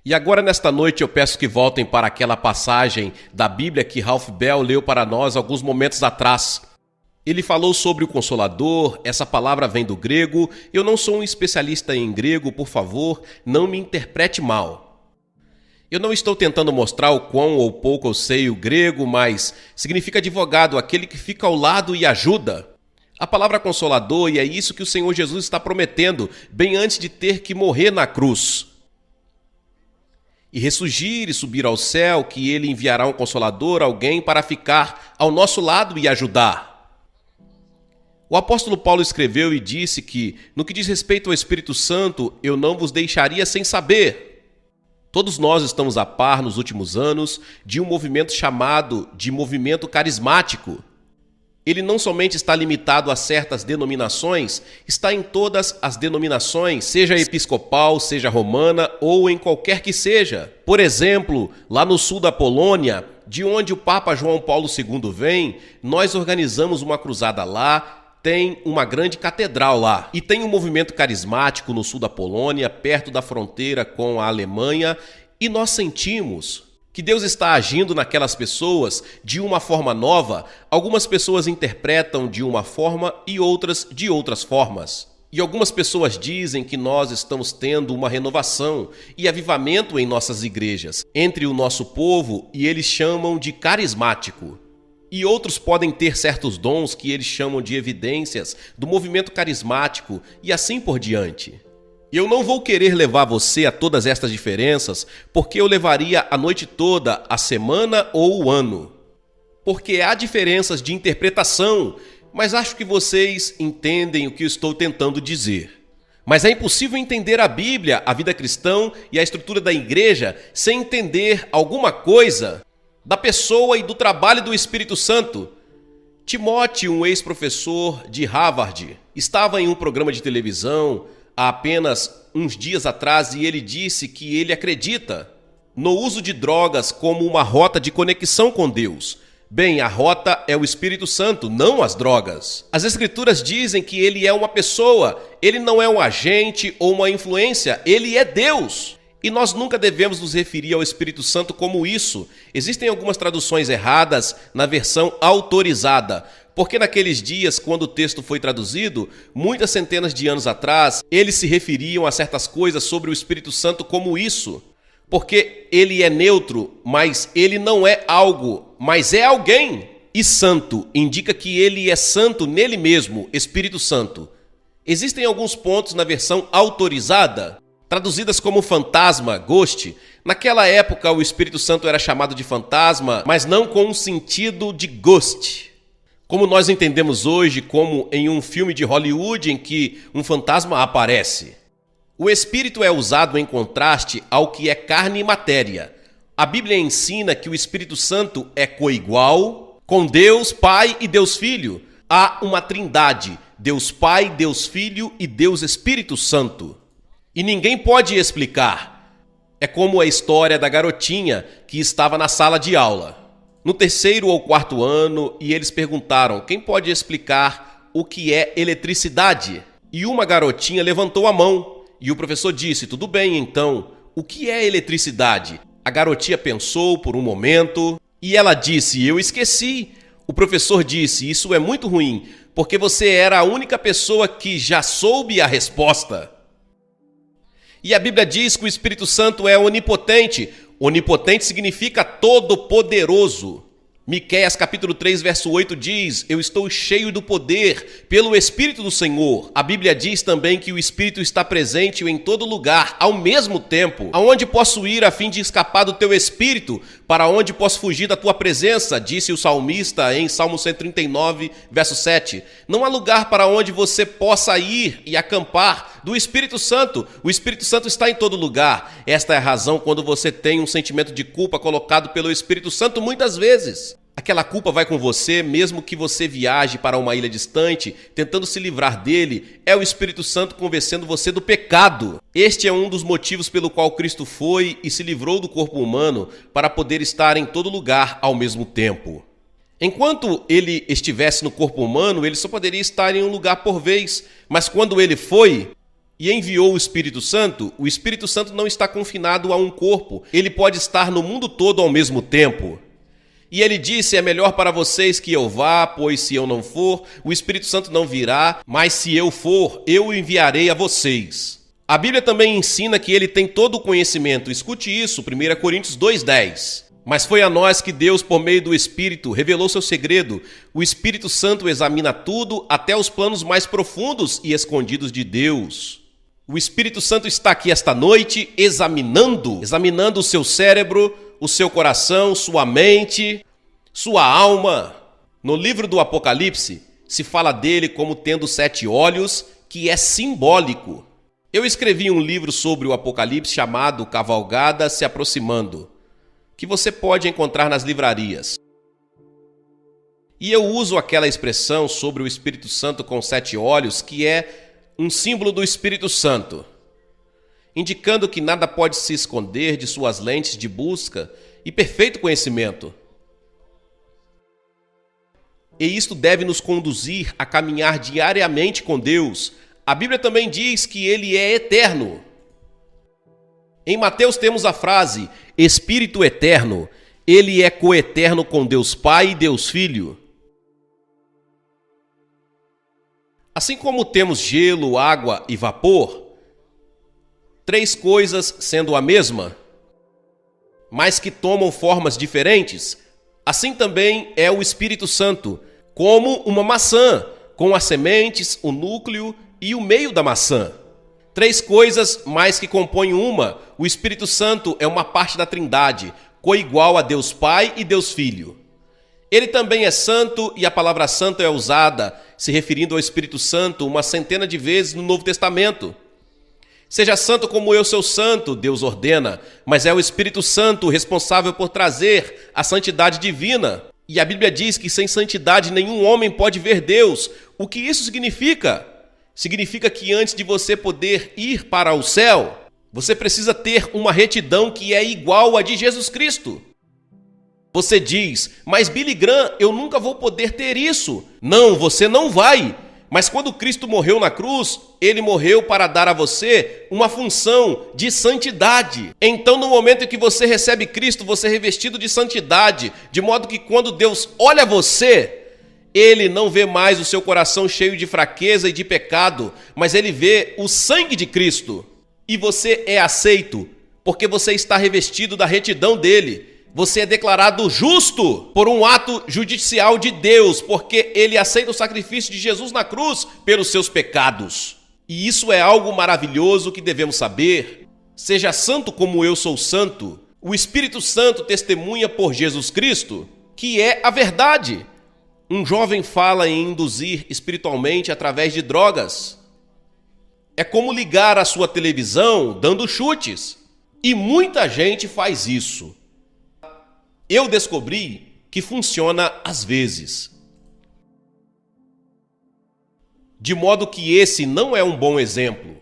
E agora, nesta noite, eu peço que voltem para aquela passagem da Bíblia que Ralph Bell leu para nós alguns momentos atrás. Ele falou sobre o Consolador, essa palavra vem do grego. Eu não sou um especialista em grego, por favor, não me interprete mal. Eu não estou tentando mostrar o quão ou pouco eu sei o grego, mas significa advogado, aquele que fica ao lado e ajuda. A palavra Consolador, e é isso que o Senhor Jesus está prometendo, bem antes de ter que morrer na cruz. E ressurgir e subir ao céu, que ele enviará um Consolador, alguém para ficar ao nosso lado e ajudar. O apóstolo Paulo escreveu e disse que, no que diz respeito ao Espírito Santo, eu não vos deixaria sem saber. Todos nós estamos a par, nos últimos anos, de um movimento chamado de movimento carismático. Ele não somente está limitado a certas denominações, está em todas as denominações, seja episcopal, seja romana ou em qualquer que seja. Por exemplo, lá no sul da Polônia, de onde o Papa João Paulo II vem, nós organizamos uma cruzada lá. Tem uma grande catedral lá. E tem um movimento carismático no sul da Polônia, perto da fronteira com a Alemanha, e nós sentimos que Deus está agindo naquelas pessoas de uma forma nova. Algumas pessoas interpretam de uma forma e outras de outras formas. E algumas pessoas dizem que nós estamos tendo uma renovação e avivamento em nossas igrejas, entre o nosso povo, e eles chamam de carismático. E outros podem ter certos dons que eles chamam de evidências do movimento carismático e assim por diante. Eu não vou querer levar você a todas estas diferenças, porque eu levaria a noite toda, a semana ou o ano. Porque há diferenças de interpretação, mas acho que vocês entendem o que eu estou tentando dizer. Mas é impossível entender a Bíblia, a vida cristã e a estrutura da igreja sem entender alguma coisa da pessoa e do trabalho do Espírito Santo. Timóteo, um ex-professor de Harvard, estava em um programa de televisão há apenas uns dias atrás e ele disse que ele acredita no uso de drogas como uma rota de conexão com Deus. Bem, a rota é o Espírito Santo, não as drogas. As Escrituras dizem que ele é uma pessoa, ele não é um agente ou uma influência, ele é Deus. E nós nunca devemos nos referir ao Espírito Santo como isso. Existem algumas traduções erradas na versão autorizada, porque naqueles dias, quando o texto foi traduzido, muitas centenas de anos atrás, eles se referiam a certas coisas sobre o Espírito Santo como isso. Porque ele é neutro, mas ele não é algo, mas é alguém. E santo indica que ele é santo nele mesmo, Espírito Santo. Existem alguns pontos na versão autorizada, traduzidas como fantasma, ghost. Naquela época o Espírito Santo era chamado de fantasma, mas não com um sentido de ghost, como nós entendemos hoje, como em um filme de Hollywood em que um fantasma aparece. O Espírito é usado em contraste ao que é carne e matéria. A Bíblia ensina que o Espírito Santo é coigual com Deus Pai e Deus Filho. Há uma trindade, Deus Pai, Deus Filho e Deus Espírito Santo. E ninguém pode explicar. É como a história da garotinha que estava na sala de aula, no 3º ou 4º ano, e eles perguntaram: quem pode explicar o que é eletricidade? E uma garotinha levantou a mão, e o professor disse: tudo bem, então, o que é eletricidade? A garotinha pensou por um momento, e ela disse: eu esqueci. O professor disse: isso é muito ruim, porque você era a única pessoa que já soube a resposta. E a Bíblia diz que o Espírito Santo é onipotente. Onipotente significa todo-poderoso. Miqueias capítulo 3, verso 8 diz: eu estou cheio do poder pelo Espírito do Senhor. A Bíblia diz também que o Espírito está presente em todo lugar, ao mesmo tempo. Aonde posso ir a fim de escapar do teu Espírito? Para onde posso fugir da tua presença? Disse o salmista em Salmo 139, verso 7. Não há lugar para onde você possa ir e acampar do Espírito Santo. O Espírito Santo está em todo lugar. Esta é a razão quando você tem um sentimento de culpa colocado pelo Espírito Santo muitas vezes. Aquela culpa vai com você, mesmo que você viaje para uma ilha distante, tentando se livrar dele, é o Espírito Santo convencendo você do pecado. Este é um dos motivos pelo qual Cristo foi e se livrou do corpo humano para poder estar em todo lugar ao mesmo tempo. Enquanto ele estivesse no corpo humano, ele só poderia estar em um lugar por vez, mas quando ele foi e enviou o Espírito Santo não está confinado a um corpo. Ele pode estar no mundo todo ao mesmo tempo. E ele disse, é melhor para vocês que eu vá, pois se eu não for, o Espírito Santo não virá, mas se eu for, eu o enviarei a vocês. A Bíblia também ensina que ele tem todo o conhecimento. Escute isso, 1 Coríntios 2:10. Mas foi a nós que Deus, por meio do Espírito, revelou seu segredo. O Espírito Santo examina tudo, até os planos mais profundos e escondidos de Deus. O Espírito Santo está aqui esta noite examinando o seu cérebro, o seu coração, sua mente, sua alma. No livro do Apocalipse, se fala dele como tendo 7 olhos, que é simbólico. Eu escrevi um livro sobre o Apocalipse chamado Cavalgada se Aproximando, que você pode encontrar nas livrarias. E eu uso aquela expressão sobre o Espírito Santo com 7 olhos, que é um símbolo do Espírito Santo, indicando que nada pode se esconder de suas lentes de busca e perfeito conhecimento. E isto deve nos conduzir a caminhar diariamente com Deus. A Bíblia também diz que Ele é eterno. Em Mateus temos a frase, Espírito eterno. Ele é coeterno com Deus Pai e Deus Filho. Assim como temos gelo, água e vapor, 3 coisas sendo a mesma, mas que tomam formas diferentes, assim também é o Espírito Santo, como uma maçã, com as sementes, o núcleo e o meio da maçã. 3 coisas, mas que compõem uma. O Espírito Santo é uma parte da Trindade, coigual a Deus Pai e Deus Filho. Ele também é santo e a palavra santo é usada, se referindo ao Espírito Santo, uma centena de vezes no Novo Testamento. Seja santo como eu sou santo, Deus ordena, mas é o Espírito Santo responsável por trazer a santidade divina. E a Bíblia diz que sem santidade nenhum homem pode ver Deus. O que isso significa? Significa que antes de você poder ir para o céu, você precisa ter uma retidão que é igual à de Jesus Cristo. Você diz, mas Billy Graham, eu nunca vou poder ter isso. Não, você não vai. Mas quando Cristo morreu na cruz, Ele morreu para dar a você uma função de santidade. Então, no momento em que você recebe Cristo, você é revestido de santidade, de modo que quando Deus olha você, Ele não vê mais o seu coração cheio de fraqueza e de pecado, mas Ele vê o sangue de Cristo. E você é aceito, porque você está revestido da retidão dEle. Você é declarado justo por um ato judicial de Deus, porque Ele aceita o sacrifício de Jesus na cruz pelos seus pecados. E isso é algo maravilhoso que devemos saber. Seja santo como eu sou santo. O Espírito Santo testemunha por Jesus Cristo, que é a verdade. Um jovem fala em induzir espiritualmente através de drogas. É como ligar a sua televisão dando chutes. E muita gente faz isso. Eu descobri que funciona às vezes. De modo que esse não é um bom exemplo.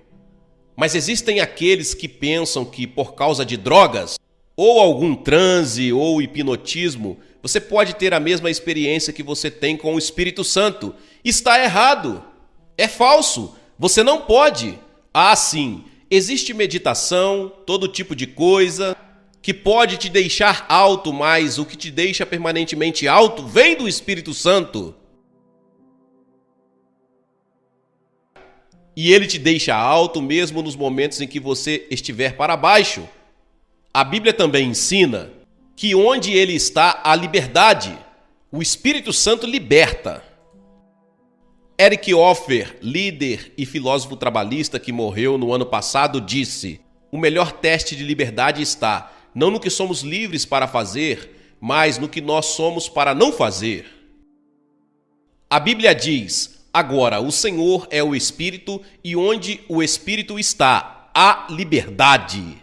Mas existem aqueles que pensam que por causa de drogas, ou algum transe ou hipnotismo, você pode ter a mesma experiência que você tem com o Espírito Santo. Está errado. É falso. Você não pode. Ah, sim. Existe meditação, todo tipo de coisa que pode te deixar alto, mas o que te deixa permanentemente alto vem do Espírito Santo. E ele te deixa alto mesmo nos momentos em que você estiver para baixo. A Bíblia também ensina que onde ele está, há liberdade. O Espírito Santo liberta. Eric Hoffer, líder e filósofo trabalhista que morreu no ano passado, disse: o melhor teste de liberdade está não no que somos livres para fazer, mas no que nós somos para não fazer. A Bíblia diz: agora, o Senhor é o Espírito, e onde o Espírito está, há liberdade.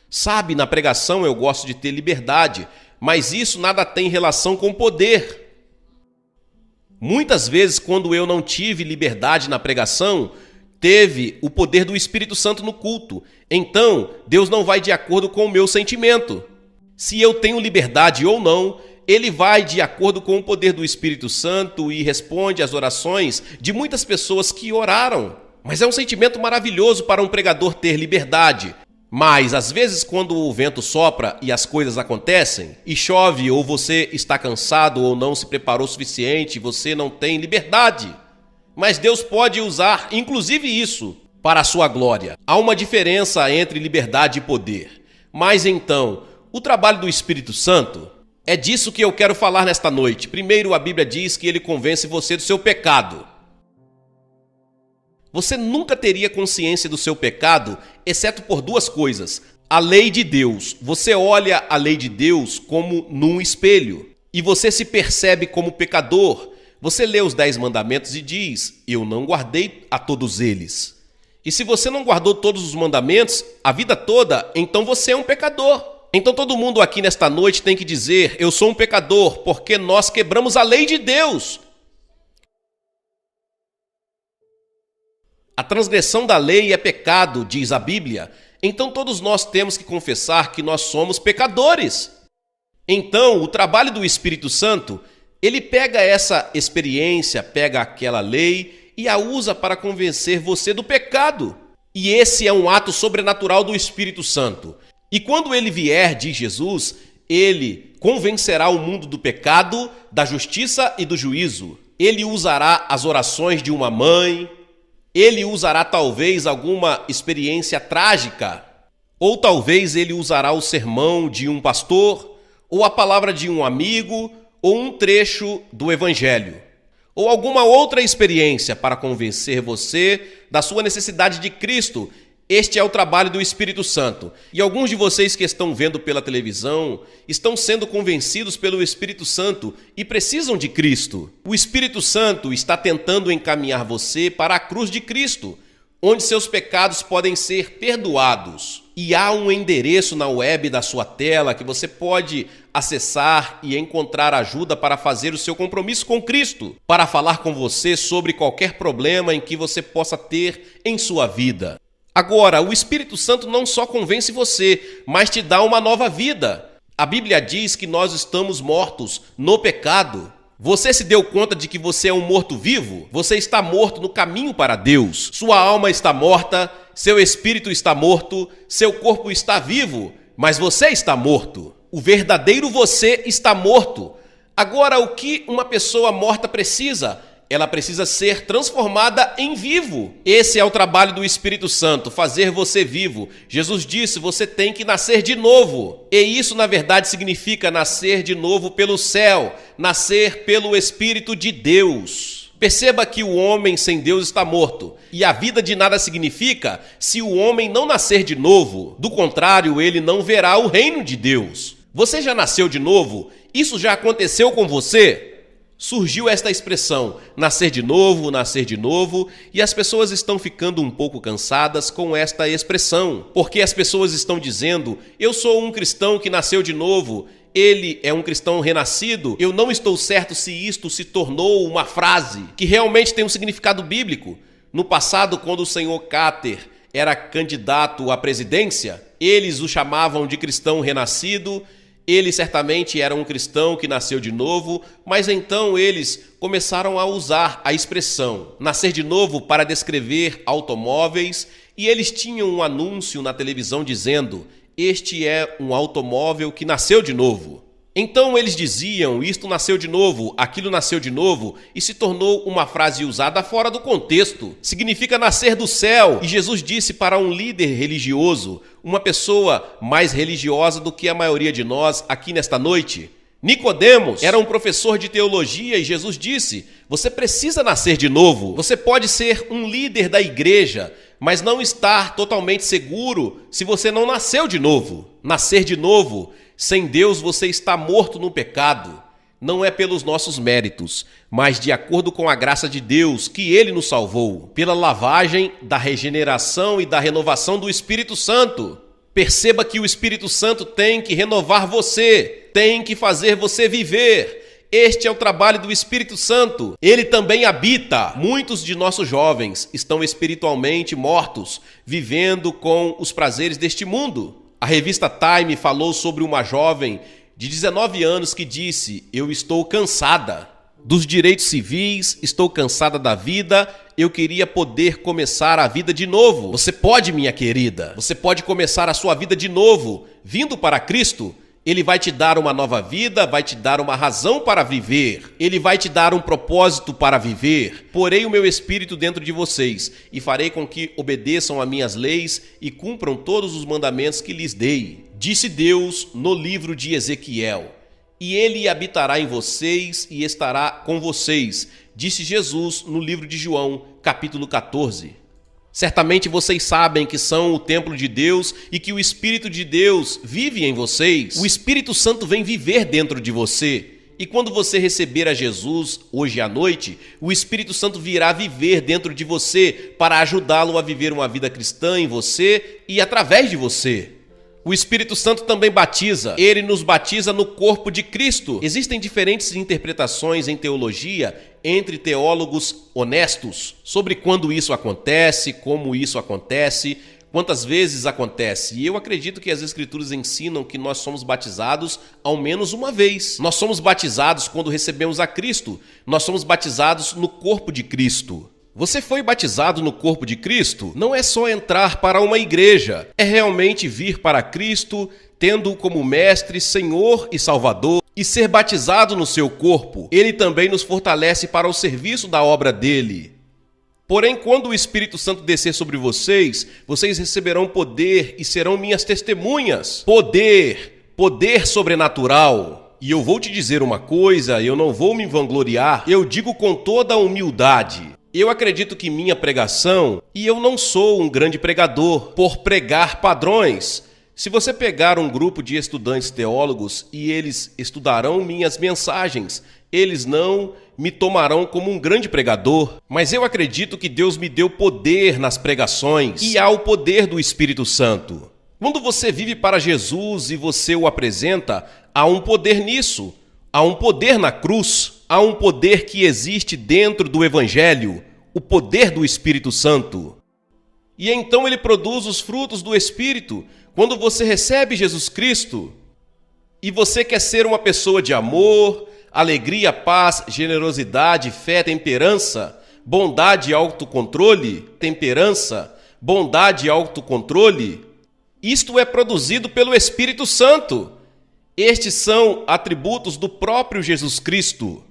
Sabe, na pregação eu gosto de ter liberdade, mas isso nada tem relação com poder. Muitas vezes, quando eu não tive liberdade na pregação, teve o poder do Espírito Santo no culto. Então, Deus não vai de acordo com o meu sentimento. Se eu tenho liberdade ou não, Ele vai de acordo com o poder do Espírito Santo e responde às orações de muitas pessoas que oraram. Mas é um sentimento maravilhoso para um pregador ter liberdade. Mas, às vezes, quando o vento sopra e as coisas acontecem, e chove, ou você está cansado ou não se preparou o suficiente, você não tem liberdade. Mas Deus pode usar, inclusive isso, para a sua glória. Há uma diferença entre liberdade e poder. Mas então, o trabalho do Espírito Santo, é disso que eu quero falar nesta noite. Primeiro, a Bíblia diz que ele convence você do seu pecado. Você nunca teria consciência do seu pecado, exceto por duas coisas. A lei de Deus. Você olha a lei de Deus como num espelho. E você se percebe como pecador. Você lê os 10 mandamentos e diz, eu não guardei a todos eles. E se você não guardou todos os mandamentos a vida toda, então você é um pecador. Então todo mundo aqui nesta noite tem que dizer, eu sou um pecador, porque nós quebramos a lei de Deus. A transgressão da lei é pecado, diz a Bíblia. Então todos nós temos que confessar que nós somos pecadores. Então o trabalho do Espírito Santo, ele pega essa experiência, pega aquela lei e a usa para convencer você do pecado. E esse é um ato sobrenatural do Espírito Santo. E quando ele vier, diz Jesus, ele convencerá o mundo do pecado, da justiça e do juízo. Ele usará as orações de uma mãe. Ele usará talvez alguma experiência trágica, ou talvez ele usará o sermão de um pastor, ou a palavra de um amigo, ou um trecho do Evangelho, ou alguma outra experiência para convencer você da sua necessidade de Cristo. Este é o trabalho do Espírito Santo. E alguns de vocês que estão vendo pela televisão estão sendo convencidos pelo Espírito Santo e precisam de Cristo. O Espírito Santo está tentando encaminhar você para a cruz de Cristo, onde seus pecados podem ser perdoados. E há um endereço na web da sua tela que você pode acessar e encontrar ajuda para fazer o seu compromisso com Cristo, para falar com você sobre qualquer problema em que você possa ter em sua vida. Agora, o Espírito Santo não só convence você, mas te dá uma nova vida. A Bíblia diz que nós estamos mortos no pecado. Você se deu conta de que você é um morto-vivo? Você está morto no caminho para Deus. Sua alma está morta, seu espírito está morto, seu corpo está vivo, mas você está morto. O verdadeiro você está morto. Agora, o que uma pessoa morta precisa? Ela precisa ser transformada em vivo. Esse é o trabalho do Espírito Santo, fazer você vivo. Jesus disse, você tem que nascer de novo. E isso, na verdade, significa nascer de novo pelo céu, nascer pelo Espírito de Deus. Perceba que o homem sem Deus está morto. E a vida de nada significa se o homem não nascer de novo. Do contrário, ele não verá o reino de Deus. Você já nasceu de novo? Isso já aconteceu com você? Surgiu esta expressão, nascer de novo, e as pessoas estão ficando um pouco cansadas com esta expressão, porque as pessoas estão dizendo, eu sou um cristão que nasceu de novo, ele é um cristão renascido, eu não estou certo se isto se tornou uma frase que realmente tem um significado bíblico. No passado, quando o senhor Carter era candidato à presidência, eles o chamavam de cristão renascido. Ele certamente era um cristão que nasceu de novo, mas então eles começaram a usar a expressão nascer de novo para descrever automóveis, e eles tinham um anúncio na televisão dizendo, este é um automóvel que nasceu de novo. Então eles diziam, isto nasceu de novo, aquilo nasceu de novo, e se tornou uma frase usada fora do contexto. Significa nascer do céu. E Jesus disse para um líder religioso, uma pessoa mais religiosa do que a maioria de nós aqui nesta noite, Nicodemos era um professor de teologia e Jesus disse, você precisa nascer de novo. Você pode ser um líder da igreja, mas não estar totalmente seguro se você não nasceu de novo. Nascer de novo, sem Deus você está morto no pecado. Não é pelos nossos méritos, mas de acordo com a graça de Deus que Ele nos salvou, pela lavagem da regeneração e da renovação do Espírito Santo. Perceba que o Espírito Santo tem que renovar você, tem que fazer você viver. Este é o trabalho do Espírito Santo. Ele também habita. Muitos de nossos jovens estão espiritualmente mortos, vivendo com os prazeres deste mundo. A revista Time falou sobre uma jovem de 19 anos que disse, eu estou cansada. dos direitos civis, estou cansada da vida, eu queria poder começar a vida de novo. Você pode, minha querida, você pode começar a sua vida de novo, vindo para Cristo. Ele vai te dar uma nova vida, vai te dar uma razão para viver. Ele vai te dar um propósito para viver. Porei o meu espírito dentro de vocês e farei com que obedeçam a minhas leis e cumpram todos os mandamentos que lhes dei. Disse Deus no livro de Ezequiel. E ele habitará em vocês e estará com vocês, disse Jesus no livro de João, capítulo 14. Certamente vocês sabem que são o templo de Deus e que o Espírito de Deus vive em vocês. O Espírito Santo vem viver dentro de você. E quando você receber a Jesus hoje à noite, o Espírito Santo virá viver dentro de você para ajudá-lo a viver uma vida cristã em você e através de você. O Espírito Santo também batiza. Ele nos batiza no corpo de Cristo. Existem diferentes interpretações em teologia entre teólogos honestos sobre quando isso acontece, como isso acontece, quantas vezes acontece. E eu acredito que as Escrituras ensinam que nós somos batizados ao menos uma vez. Nós somos batizados quando recebemos a Cristo. Nós somos batizados no corpo de Cristo. Você foi batizado no corpo de Cristo? Não é só entrar para uma igreja, é realmente vir para Cristo, tendo-o como mestre, Senhor e Salvador, e ser batizado no seu corpo. Ele também nos fortalece para o serviço da obra dele. Porém, quando o Espírito Santo descer sobre vocês, vocês receberão poder e serão minhas testemunhas. Poder sobrenatural. E eu vou te dizer uma coisa, eu não vou me vangloriar, eu digo com toda a humildade. Eu acredito que minha pregação, e eu não sou um grande pregador, por pregar padrões. Se você pegar um grupo de estudantes teólogos e eles estudarão minhas mensagens, eles não me tomarão como um grande pregador. Mas eu acredito que Deus me deu poder nas pregações e há o poder do Espírito Santo. Quando você vive para Jesus e você o apresenta, há um poder nisso. Há um poder na cruz, há um poder que existe dentro do Evangelho, o poder do Espírito Santo. E então ele produz os frutos do Espírito. Quando você recebe Jesus Cristo e você quer ser uma pessoa de amor, alegria, paz, generosidade, fé, temperança, bondade e autocontrole, isto é produzido pelo Espírito Santo. Estes são atributos do próprio Jesus Cristo.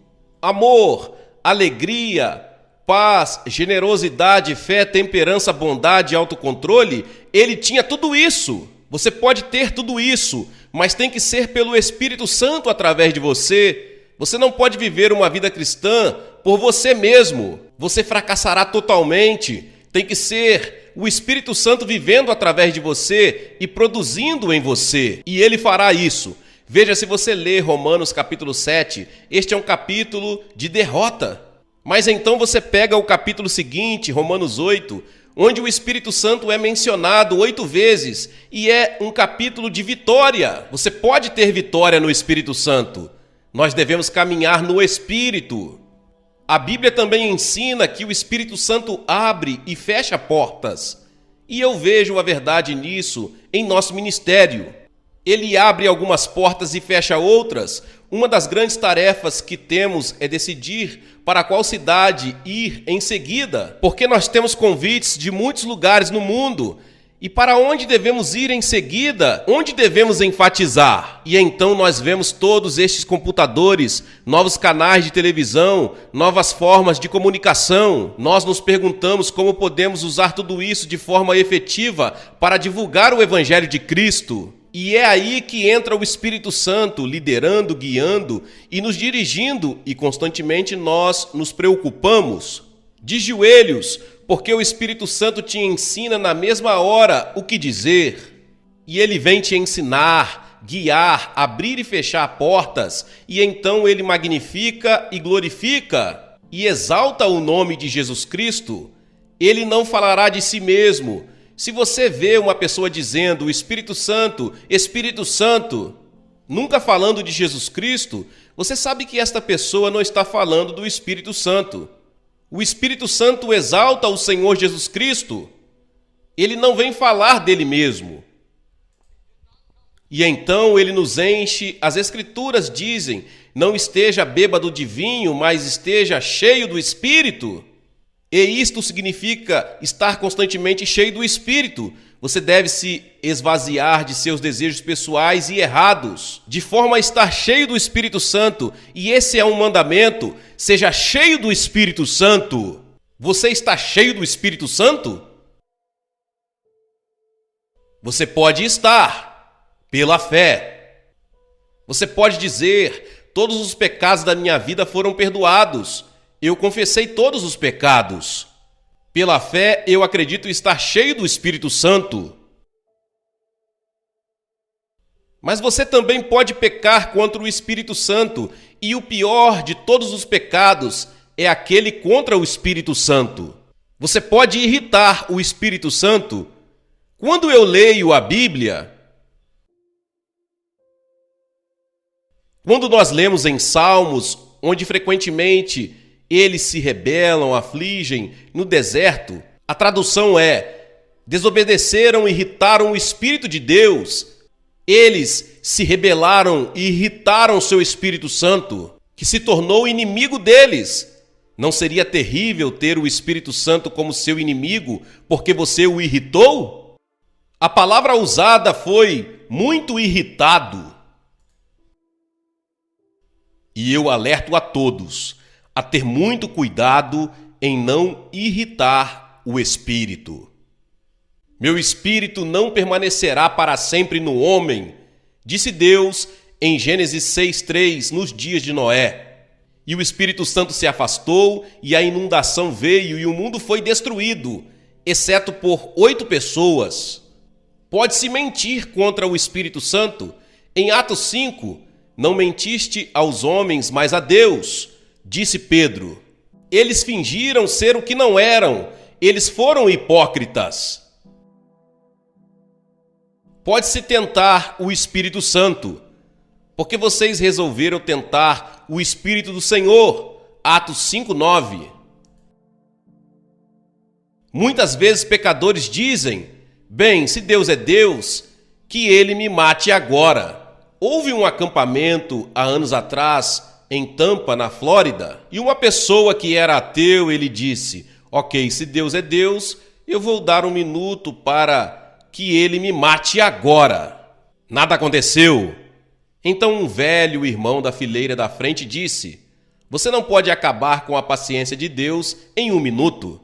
Amor, alegria, paz, generosidade, fé, temperança, bondade e autocontrole. Ele tinha tudo isso. Você pode ter tudo isso, mas tem que ser pelo Espírito Santo através de você. Você não pode viver uma vida cristã por você mesmo. Você fracassará totalmente. Tem que ser o Espírito Santo vivendo através de você e produzindo em você. E ele fará isso. Veja, se você ler Romanos capítulo 7, este é um capítulo de derrota. Mas então você pega o capítulo seguinte, Romanos 8, onde o Espírito Santo é mencionado 8 vezes e é um capítulo de vitória. Você pode ter vitória no Espírito Santo. Nós devemos caminhar no Espírito. A Bíblia também ensina que o Espírito Santo abre e fecha portas. E eu vejo a verdade nisso em nosso ministério. Ele abre algumas portas e fecha outras. Uma das grandes tarefas que temos é decidir para qual cidade ir em seguida, porque nós temos convites de muitos lugares no mundo. E para onde devemos ir em seguida? Onde devemos enfatizar? E então nós vemos todos estes computadores, novos canais de televisão, novas formas de comunicação. Nós nos perguntamos como podemos usar tudo isso de forma efetiva para divulgar o Evangelho de Cristo. E é aí que entra o Espírito Santo, liderando, guiando e nos dirigindo, e constantemente nós nos preocupamos. De joelhos, porque o Espírito Santo te ensina na mesma hora o que dizer. E ele vem te ensinar, guiar, abrir e fechar portas, e então ele magnifica e glorifica e exalta o nome de Jesus Cristo. Ele não falará de si mesmo. Se você vê uma pessoa dizendo Espírito Santo, nunca falando de Jesus Cristo, você sabe que esta pessoa não está falando do Espírito Santo. O Espírito Santo exalta o Senhor Jesus Cristo. Ele não vem falar dele mesmo. E então ele nos enche. As Escrituras dizem: não esteja bêbado de vinho, mas esteja cheio do Espírito. E isto significa estar constantemente cheio do Espírito. Você deve se esvaziar de seus desejos pessoais e errados, de forma a estar cheio do Espírito Santo. E esse é um mandamento: seja cheio do Espírito Santo. Você está cheio do Espírito Santo? Você pode estar pela fé. Você pode dizer: todos os pecados da minha vida foram perdoados. Eu confessei todos os pecados. Pela fé, eu acredito estar cheio do Espírito Santo. Mas você também pode pecar contra o Espírito Santo, e o pior de todos os pecados é aquele contra o Espírito Santo. Você pode irritar o Espírito Santo. Quando eu leio a Bíblia, quando nós lemos em Salmos, onde frequentemente eles se rebelam, afligem no deserto, a tradução é: desobedeceram e irritaram o Espírito de Deus. Eles se rebelaram e irritaram seu Espírito Santo, que se tornou inimigo deles. Não seria terrível ter o Espírito Santo como seu inimigo porque você o irritou? A palavra usada foi muito irritado. E eu alerto a todos a ter muito cuidado em não irritar o Espírito. Meu espírito não permanecerá para sempre no homem, disse Deus em Gênesis 6:3, nos dias de Noé. E o Espírito Santo se afastou, e a inundação veio, e o mundo foi destruído, exceto por 8 pessoas. Pode-se mentir contra o Espírito Santo. Em Atos 5, não mentiste aos homens, mas a Deus, disse Pedro. Eles fingiram ser o que não eram. Eles foram hipócritas. Pode-se tentar o Espírito Santo, porque vocês resolveram tentar o Espírito do Senhor. Atos 5:9. Muitas vezes pecadores dizem: bem, se Deus é Deus, que ele me mate agora. Houve um acampamento há anos atrás em Tampa, na Flórida, e uma pessoa que era ateu, ele disse: ok, se Deus é Deus, eu vou dar 1 minuto para que ele me mate agora. Nada aconteceu. Então um velho irmão da fileira da frente disse: você não pode acabar com a paciência de Deus em 1 minuto.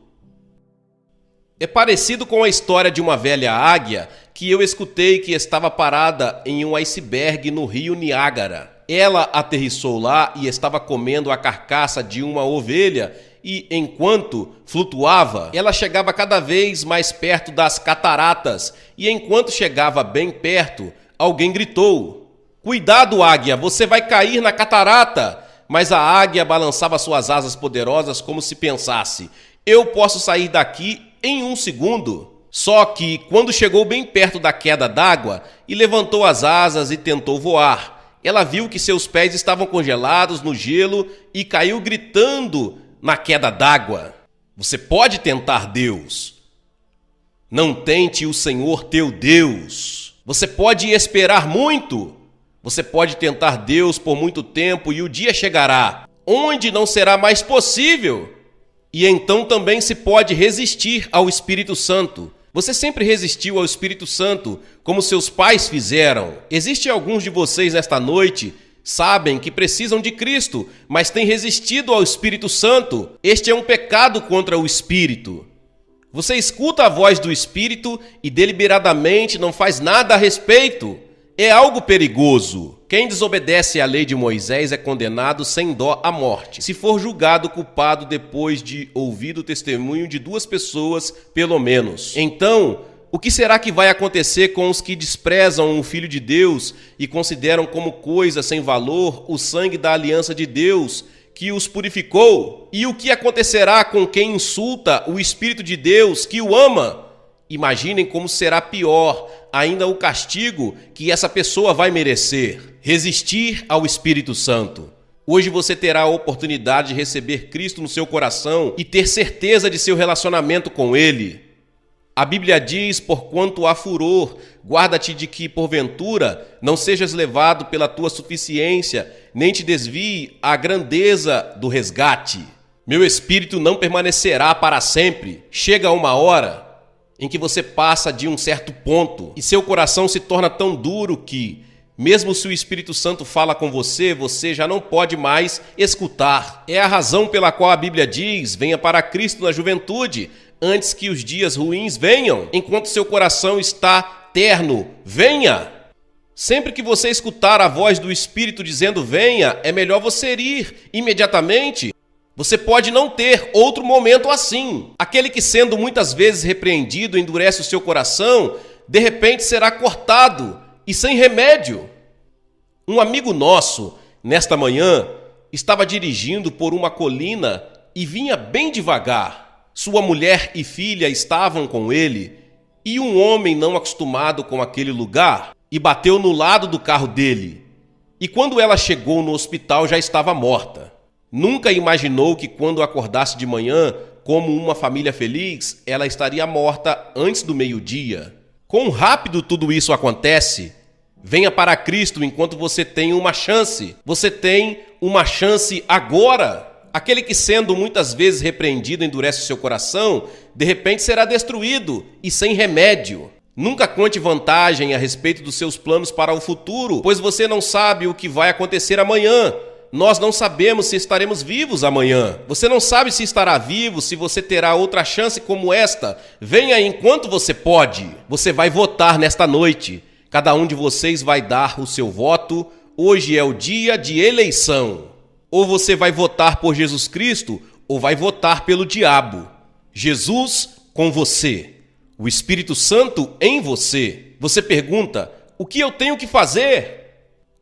É parecido com a história de uma velha águia que eu escutei que estava parada em um iceberg no rio Niágara. Ela aterrissou lá e estava comendo a carcaça de uma ovelha e, enquanto flutuava, ela chegava cada vez mais perto das cataratas e, enquanto chegava bem perto, alguém gritou: cuidado, águia, você vai cair na catarata! Mas a águia balançava suas asas poderosas como se pensasse: eu posso sair daqui em 1 segundo. Só que, quando chegou bem perto da queda d'água e levantou as asas e tentou voar, ela viu que seus pés estavam congelados no gelo e caiu gritando na queda d'água. Você pode tentar Deus. Não tente o Senhor teu Deus. Você pode esperar muito. Você pode tentar Deus por muito tempo e o dia chegará, onde não será mais possível. E então também se pode resistir ao Espírito Santo. Você sempre resistiu ao Espírito Santo, como seus pais fizeram. Existem alguns de vocês nesta noite, sabem que precisam de Cristo, mas têm resistido ao Espírito Santo. Este é um pecado contra o Espírito. Você escuta a voz do Espírito e deliberadamente não faz nada a respeito. É algo perigoso. Quem desobedece à lei de Moisés é condenado sem dó à morte, se for julgado culpado depois de ouvir o testemunho de 2 pessoas, pelo menos. Então, o que será que vai acontecer com os que desprezam o Filho de Deus e consideram como coisa sem valor o sangue da aliança de Deus que os purificou? E o que acontecerá com quem insulta o Espírito de Deus que o ama? Imaginem como será pior ainda o castigo que essa pessoa vai merecer. Resistir ao Espírito Santo. Hoje você terá a oportunidade de receber Cristo no seu coração e ter certeza de seu relacionamento com Ele. A Bíblia diz: porquanto há furor, guarda-te de que, porventura, não sejas levado pela tua suficiência, nem te desvie a grandeza do resgate. Meu espírito não permanecerá para sempre. Chega uma hora em que você passa de um certo ponto e seu coração se torna tão duro que, mesmo se o Espírito Santo fala com você, você já não pode mais escutar. É a razão pela qual a Bíblia diz: venha para Cristo na juventude, antes que os dias ruins venham. Enquanto seu coração está terno, venha. Sempre que você escutar a voz do Espírito dizendo venha, é melhor você ir imediatamente. Você pode não ter outro momento assim. Aquele que, sendo muitas vezes repreendido, endurece o seu coração, de repente será cortado e sem remédio. Um amigo nosso, nesta manhã, estava dirigindo por uma colina e vinha bem devagar. Sua mulher e filha estavam com ele e um homem não acostumado com aquele lugar e bateu no lado do carro dele. E quando ela chegou no hospital, já estava morta. Nunca imaginou que quando acordasse de manhã, como uma família feliz, ela estaria morta antes do meio-dia. Quão rápido tudo isso acontece! Venha para Cristo enquanto você tem uma chance. Você tem uma chance agora. Aquele que, sendo muitas vezes repreendido, endurece o seu coração, de repente será destruído e sem remédio. Nunca conte vantagem a respeito dos seus planos para o futuro, pois você não sabe o que vai acontecer amanhã. Nós não sabemos se estaremos vivos amanhã. Você não sabe se estará vivo, se você terá outra chance como esta. Venha enquanto você pode. Você vai votar nesta noite. Cada um de vocês vai dar o seu voto. Hoje é o dia de eleição. Ou você vai votar por Jesus Cristo, ou vai votar pelo diabo. Jesus com você. O Espírito Santo em você. Você pergunta: o que eu tenho que fazer?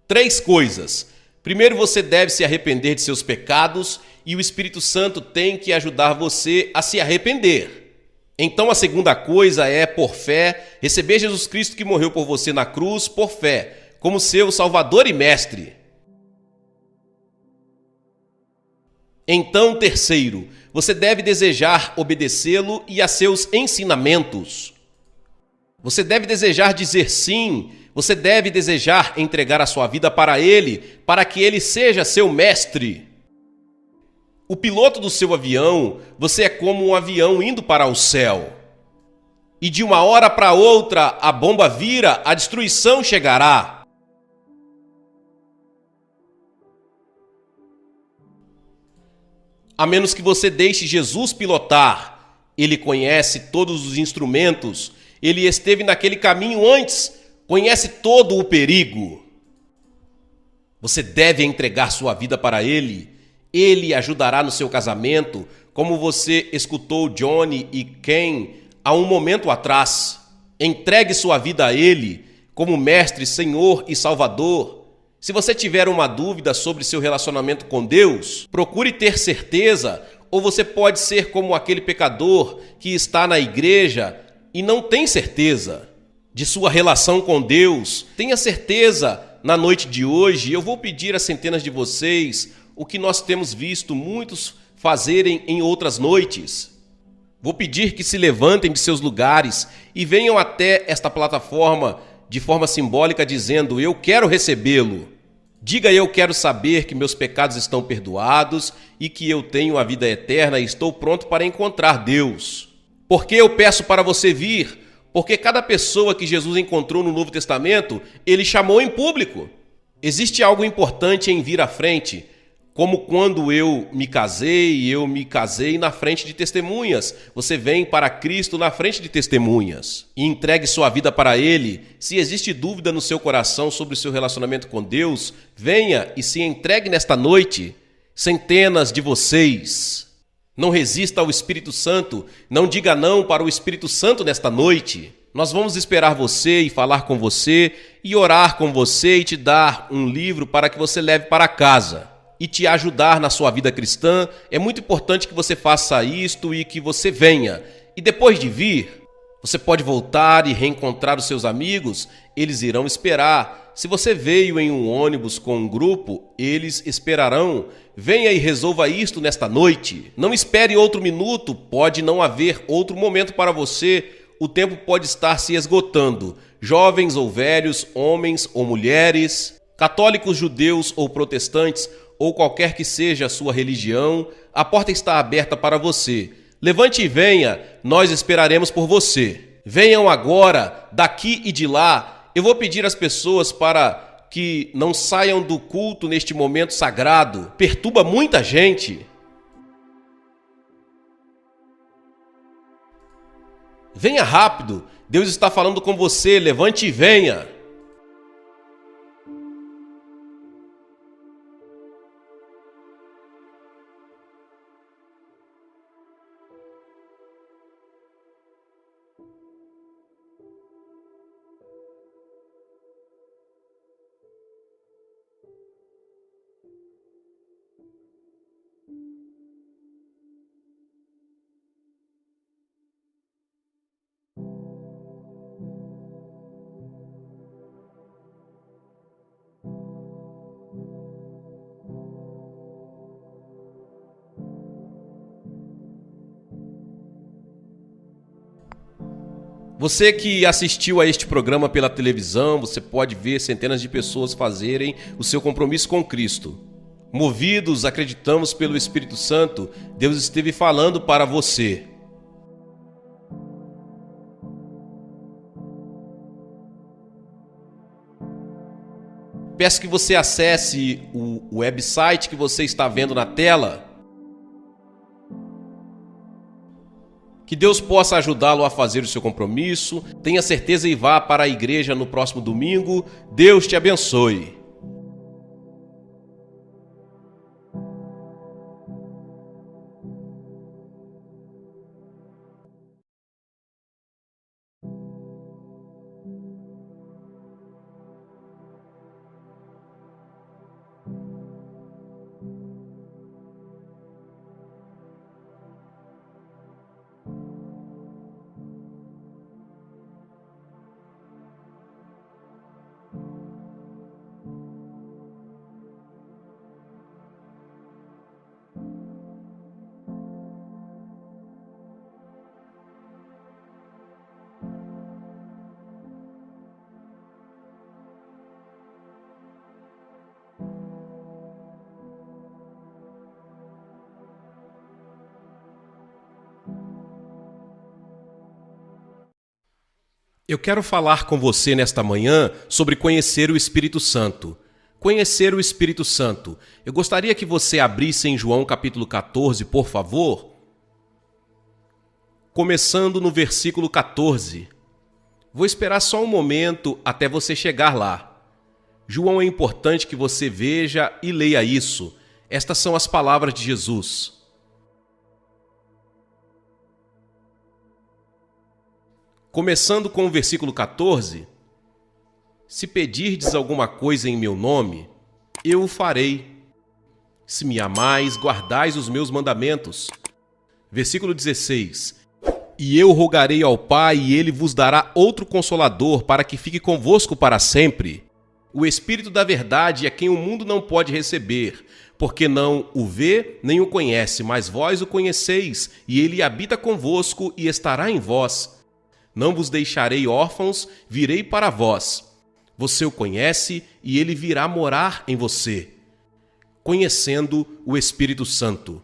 3 coisas. Primeiro, você deve se arrepender de seus pecados e o Espírito Santo tem que ajudar você a se arrepender. Então, a segunda coisa é, por fé, receber Jesus Cristo que morreu por você na cruz, por fé, como seu Salvador e Mestre. Então, terceiro, você deve desejar obedecê-lo e a seus ensinamentos. Você deve desejar dizer sim. Você deve desejar entregar a sua vida para Ele, para que Ele seja seu mestre. O piloto do seu avião, você é como um avião indo para o céu. E de uma hora para outra, a bomba vira, a destruição chegará. A menos que você deixe Jesus pilotar. Ele conhece todos os instrumentos. Ele esteve naquele caminho antes. Conhece todo o perigo. Você deve entregar sua vida para Ele. Ele ajudará no seu casamento, como você escutou Johnny e Ken há um momento atrás. Entregue sua vida a Ele, como Mestre, Senhor e Salvador. Se você tiver uma dúvida sobre seu relacionamento com Deus, procure ter certeza, ou você pode ser como aquele pecador que está na igreja e não tem certeza de sua relação com Deus. Tenha certeza, na noite de hoje, eu vou pedir a centenas de vocês o que nós temos visto muitos fazerem em outras noites. Vou pedir que se levantem de seus lugares e venham até esta plataforma de forma simbólica dizendo: eu quero recebê-lo. Diga: eu quero saber que meus pecados estão perdoados e que eu tenho a vida eterna e estou pronto para encontrar Deus. Por que eu peço para você vir? Porque cada pessoa que Jesus encontrou no Novo Testamento, Ele chamou em público. Existe algo importante em vir à frente, como quando eu me casei na frente de testemunhas. Você vem para Cristo na frente de testemunhas e entregue sua vida para Ele. Se existe dúvida no seu coração sobre o seu relacionamento com Deus, venha e se entregue nesta noite. Centenas de vocês. Não resista ao Espírito Santo, não diga não para o Espírito Santo nesta noite. Nós vamos esperar você e falar com você e orar com você e te dar um livro para que você leve para casa e te ajudar na sua vida cristã. É muito importante que você faça isto e que você venha. E depois de vir, você pode voltar e reencontrar os seus amigos, eles irão esperar. Se você veio em um ônibus com um grupo, eles esperarão. Venha e resolva isto nesta noite. Não espere outro minuto, pode não haver outro momento para você. o tempo pode estar se esgotando. Jovens ou velhos, homens ou mulheres, católicos, judeus ou protestantes, ou qualquer que seja a sua religião, a porta está aberta para você. Levante e venha, nós esperaremos por você. Venham agora, daqui e de lá. Eu vou pedir às pessoas para que não saiam do culto neste momento sagrado. Perturba muita gente. Venha rápido, Deus está falando com você, levante e venha. Você que assistiu a este programa pela televisão, você pode ver centenas de pessoas fazerem o seu compromisso com Cristo. Movidos, acreditamos pelo Espírito Santo, Deus esteve falando para você. Peço que você acesse o website que você está vendo na tela. Que Deus possa ajudá-lo a fazer o seu compromisso. Tenha certeza e vá para a igreja no próximo domingo. Deus te abençoe. Eu quero falar com você nesta manhã sobre conhecer o Espírito Santo. Conhecer o Espírito Santo. Eu gostaria que você abrisse em João capítulo 14, por favor. Começando no versículo 14. Vou esperar só um momento até você chegar lá. João, é importante que você veja e leia isso. Estas são as palavras de Jesus. Começando com o versículo 14, se pedirdes alguma coisa em meu nome, eu o farei. Se me amais, guardais os meus mandamentos. Versículo 16, e eu rogarei ao Pai, e ele vos dará outro Consolador, para que fique convosco para sempre. O Espírito da verdade é quem o mundo não pode receber, porque não o vê nem o conhece, mas vós o conheceis, e ele habita convosco e estará em vós. Não vos deixarei órfãos, virei para vós. Você o conhece e ele virá morar em você, conhecendo o Espírito Santo.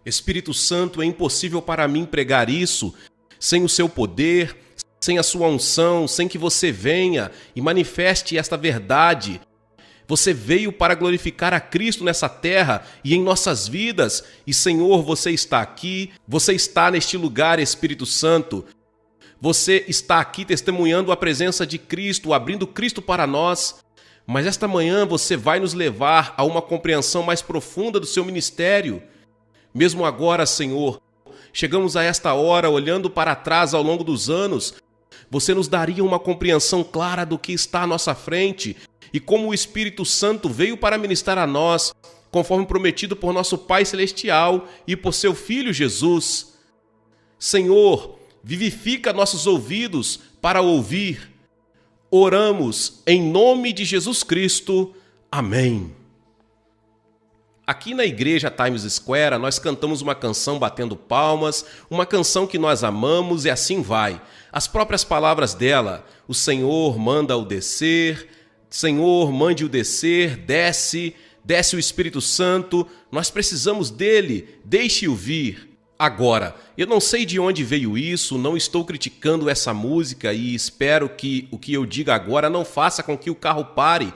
Espírito Santo, é impossível para mim pregar isso sem o seu poder, sem a sua unção, sem que você venha e manifeste esta verdade. Você veio para glorificar a Cristo nessa terra e em nossas vidas. E, Senhor, você está aqui, você está neste lugar, Espírito Santo. Você está aqui testemunhando a presença de Cristo, abrindo Cristo para nós. Mas esta manhã você vai nos levar a uma compreensão mais profunda do seu ministério. Mesmo agora, Senhor, chegamos a esta hora olhando para trás ao longo dos anos. Você nos daria uma compreensão clara do que está à nossa frente e como o Espírito Santo veio para ministrar a nós, conforme prometido por nosso Pai Celestial e por seu Filho Jesus. Senhor, vivifica nossos ouvidos para ouvir. Oramos em nome de Jesus Cristo. Amém. Aqui na igreja Times Square, nós cantamos uma canção batendo palmas, uma canção que nós amamos e assim vai. As próprias palavras dela, o Senhor manda-o descer, Senhor mande-o descer, desce o Espírito Santo, nós precisamos dele, deixe-o vir. Agora, eu não sei de onde veio isso, não estou criticando essa música e espero que o que eu diga agora não faça com que o carro pare.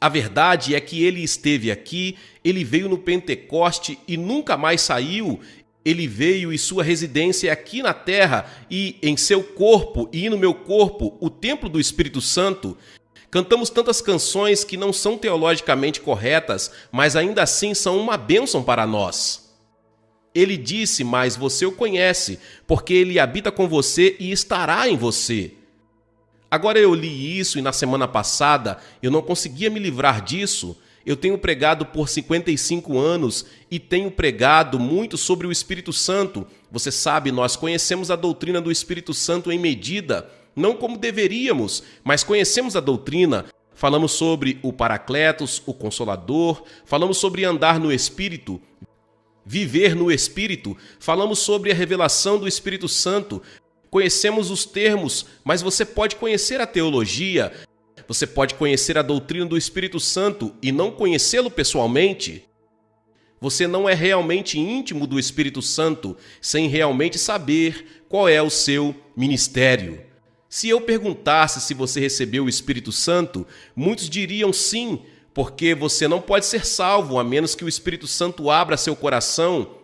A verdade é que ele esteve aqui, ele veio no Pentecoste e nunca mais saiu. Ele veio e sua residência é aqui na terra e em seu corpo e no meu corpo, o templo do Espírito Santo. Cantamos tantas canções que não são teologicamente corretas, mas ainda assim são uma bênção para nós. Ele disse, mas você o conhece, porque ele habita com você e estará em você. Agora eu li isso e na semana passada eu não conseguia me livrar disso. Eu tenho pregado por 55 anos e tenho pregado muito sobre o Espírito Santo. Você sabe, nós conhecemos a doutrina do Espírito Santo em medida, não como deveríamos, mas conhecemos a doutrina. Falamos sobre o Paracletos, o Consolador, falamos sobre andar no Espírito, viver no Espírito, falamos sobre a revelação do Espírito Santo. Conhecemos os termos, mas você pode conhecer a teologia, você pode conhecer a doutrina do Espírito Santo e não conhecê-lo pessoalmente. Você não é realmente íntimo do Espírito Santo sem realmente saber qual é o seu ministério. Se eu perguntasse se você recebeu o Espírito Santo, muitos diriam sim, porque você não pode ser salvo a menos que o Espírito Santo abra seu coração.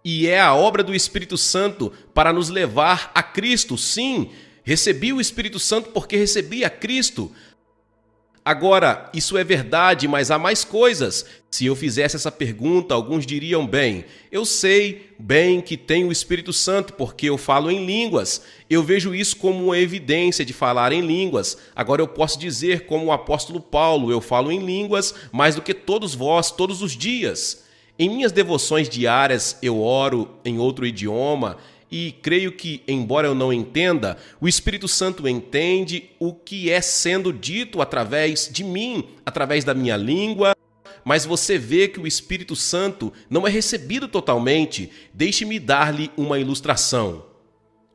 E é a obra do Espírito Santo para nos levar a Cristo. Sim, recebi o Espírito Santo porque recebi a Cristo. Agora, isso é verdade, mas há mais coisas. Se eu fizesse essa pergunta, alguns diriam, bem, eu sei bem que tenho o Espírito Santo porque eu falo em línguas. Eu vejo isso como uma evidência de falar em línguas. Agora eu posso dizer, como o apóstolo Paulo, eu falo em línguas mais do que todos vós, todos os dias. Em minhas devoções diárias, eu oro em outro idioma e creio que, embora eu não entenda, o Espírito Santo entende o que é sendo dito através de mim, através da minha língua, mas você vê que o Espírito Santo não é recebido totalmente. Deixe-me dar-lhe uma ilustração.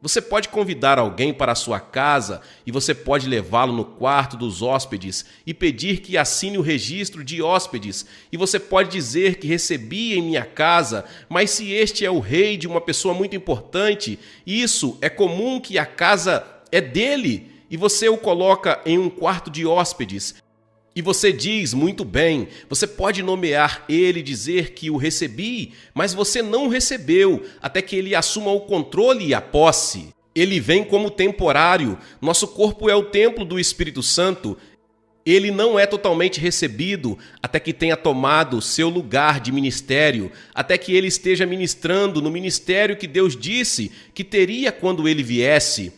Você pode convidar alguém para a sua casa e você pode levá-lo no quarto dos hóspedes e pedir que assine o registro de hóspedes. E você pode dizer que recebi em minha casa, mas se este é o rei de uma pessoa muito importante, isso é comum que a casa é dele e você o coloca em um quarto de hóspedes. E você diz, muito bem, você pode nomear ele e dizer que o recebi, mas você não o recebeu, até que ele assuma o controle e a posse. Ele vem como temporário, nosso corpo é o templo do Espírito Santo. Ele não é totalmente recebido até que tenha tomado seu lugar de ministério, até que ele esteja ministrando no ministério que Deus disse que teria quando ele viesse.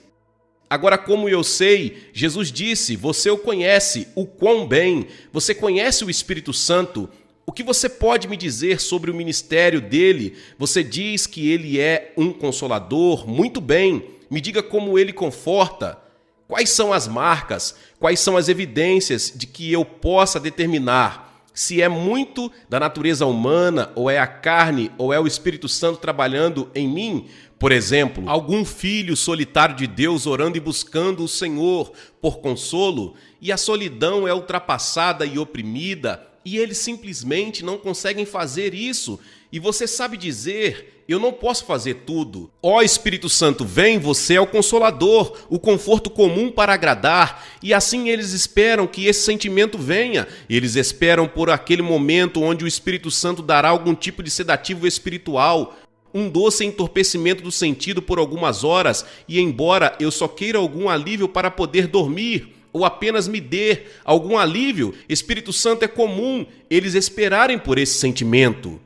Agora, como eu sei, Jesus disse, você o conhece, o quão bem, você conhece o Espírito Santo. O que você pode me dizer sobre o ministério dele? Você diz que ele é um consolador, muito bem, me diga como ele conforta. Quais são as marcas, quais são as evidências de que eu possa determinar se é muito da natureza humana, ou é a carne, ou é o Espírito Santo trabalhando em mim? Por exemplo, algum filho solitário de Deus orando e buscando o Senhor por consolo, e a solidão é ultrapassada e oprimida, e eles simplesmente não conseguem fazer isso. E você sabe dizer, eu não posso fazer tudo. Ó Espírito Santo, vem, você é o Consolador, o conforto comum para agradar. E assim eles esperam que esse sentimento venha. Eles esperam por aquele momento onde o Espírito Santo dará algum tipo de sedativo espiritual, um doce entorpecimento do sentido por algumas horas, e embora eu só queira algum alívio para poder dormir, ou apenas me dê algum alívio, Espírito Santo é comum eles esperarem por esse sentimento.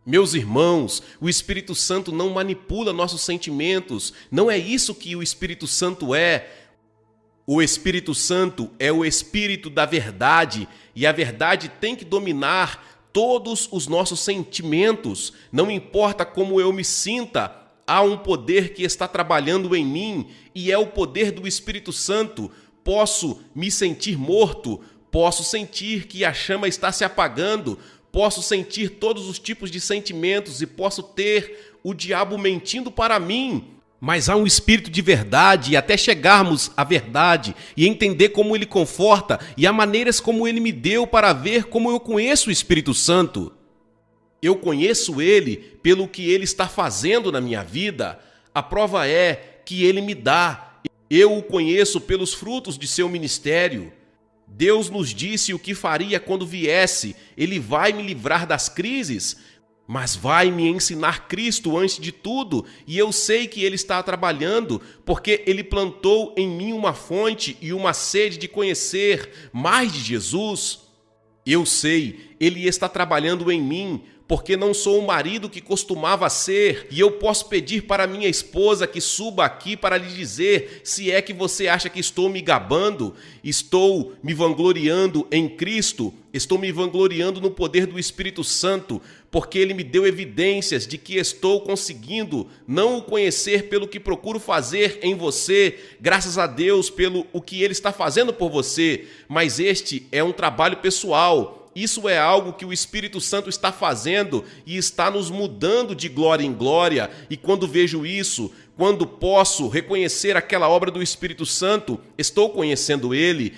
Meus irmãos, o Espírito Santo não manipula nossos sentimentos, não é isso que o Espírito Santo é. O Espírito Santo é o Espírito da verdade, e a verdade tem que dominar todos os nossos sentimentos. Não importa como eu me sinta, há um poder que está trabalhando em mim, e é o poder do Espírito Santo. Posso me sentir morto, Posso sentir que a chama está se apagando, posso sentir todos os tipos de sentimentos e posso ter o diabo mentindo para mim. Mas há um espírito de verdade e até chegarmos à verdade e entender como ele conforta e há maneiras como ele me deu para ver como eu conheço o Espírito Santo. Eu conheço ele pelo que ele está fazendo na minha vida. A prova é que ele me dá. Eu o conheço pelos frutos de seu ministério. Deus nos disse o que faria quando viesse. Ele vai me livrar das crises, mas vai me ensinar Cristo antes de tudo. E eu sei que ele está trabalhando, porque ele plantou em mim uma fonte e uma sede de conhecer mais de Jesus. Eu sei, ele está trabalhando em mim, porque não sou o marido que costumava ser, e eu posso pedir para minha esposa que suba aqui para lhe dizer, se é que você acha que estou me gabando, estou me vangloriando em Cristo, estou me vangloriando no poder do Espírito Santo, porque ele me deu evidências de que estou conseguindo não o conhecer pelo que procuro fazer em você, graças a Deus pelo o que ele está fazendo por você, mas este é um trabalho pessoal. Isso é algo que o Espírito Santo está fazendo e está nos mudando de glória em glória. E quando vejo isso, quando posso reconhecer aquela obra do Espírito Santo, estou conhecendo Ele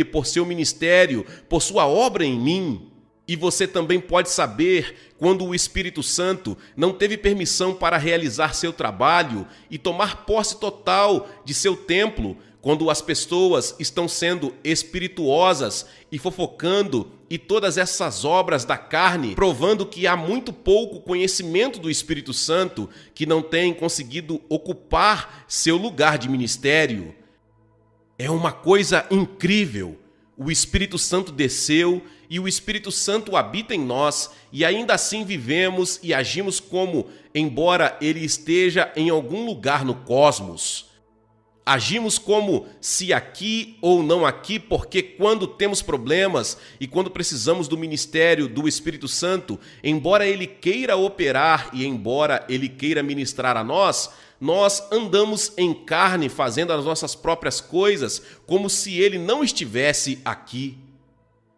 por seu ministério, por sua obra em mim. E você também pode saber quando o Espírito Santo não teve permissão para realizar seu trabalho e tomar posse total de seu templo, quando as pessoas estão sendo espirituosas e fofocando e todas essas obras da carne, provando que há muito pouco conhecimento do Espírito Santo, que não tem conseguido ocupar seu lugar de ministério. É uma coisa incrível. O Espírito Santo desceu e o Espírito Santo habita em nós e ainda assim vivemos e agimos como, embora ele esteja em algum lugar no cosmos. Agimos como se aqui ou não aqui, porque quando temos problemas e quando precisamos do ministério do Espírito Santo, embora ele queira operar e embora ele queira ministrar a nós, nós andamos em carne fazendo as nossas próprias coisas como se ele não estivesse aqui.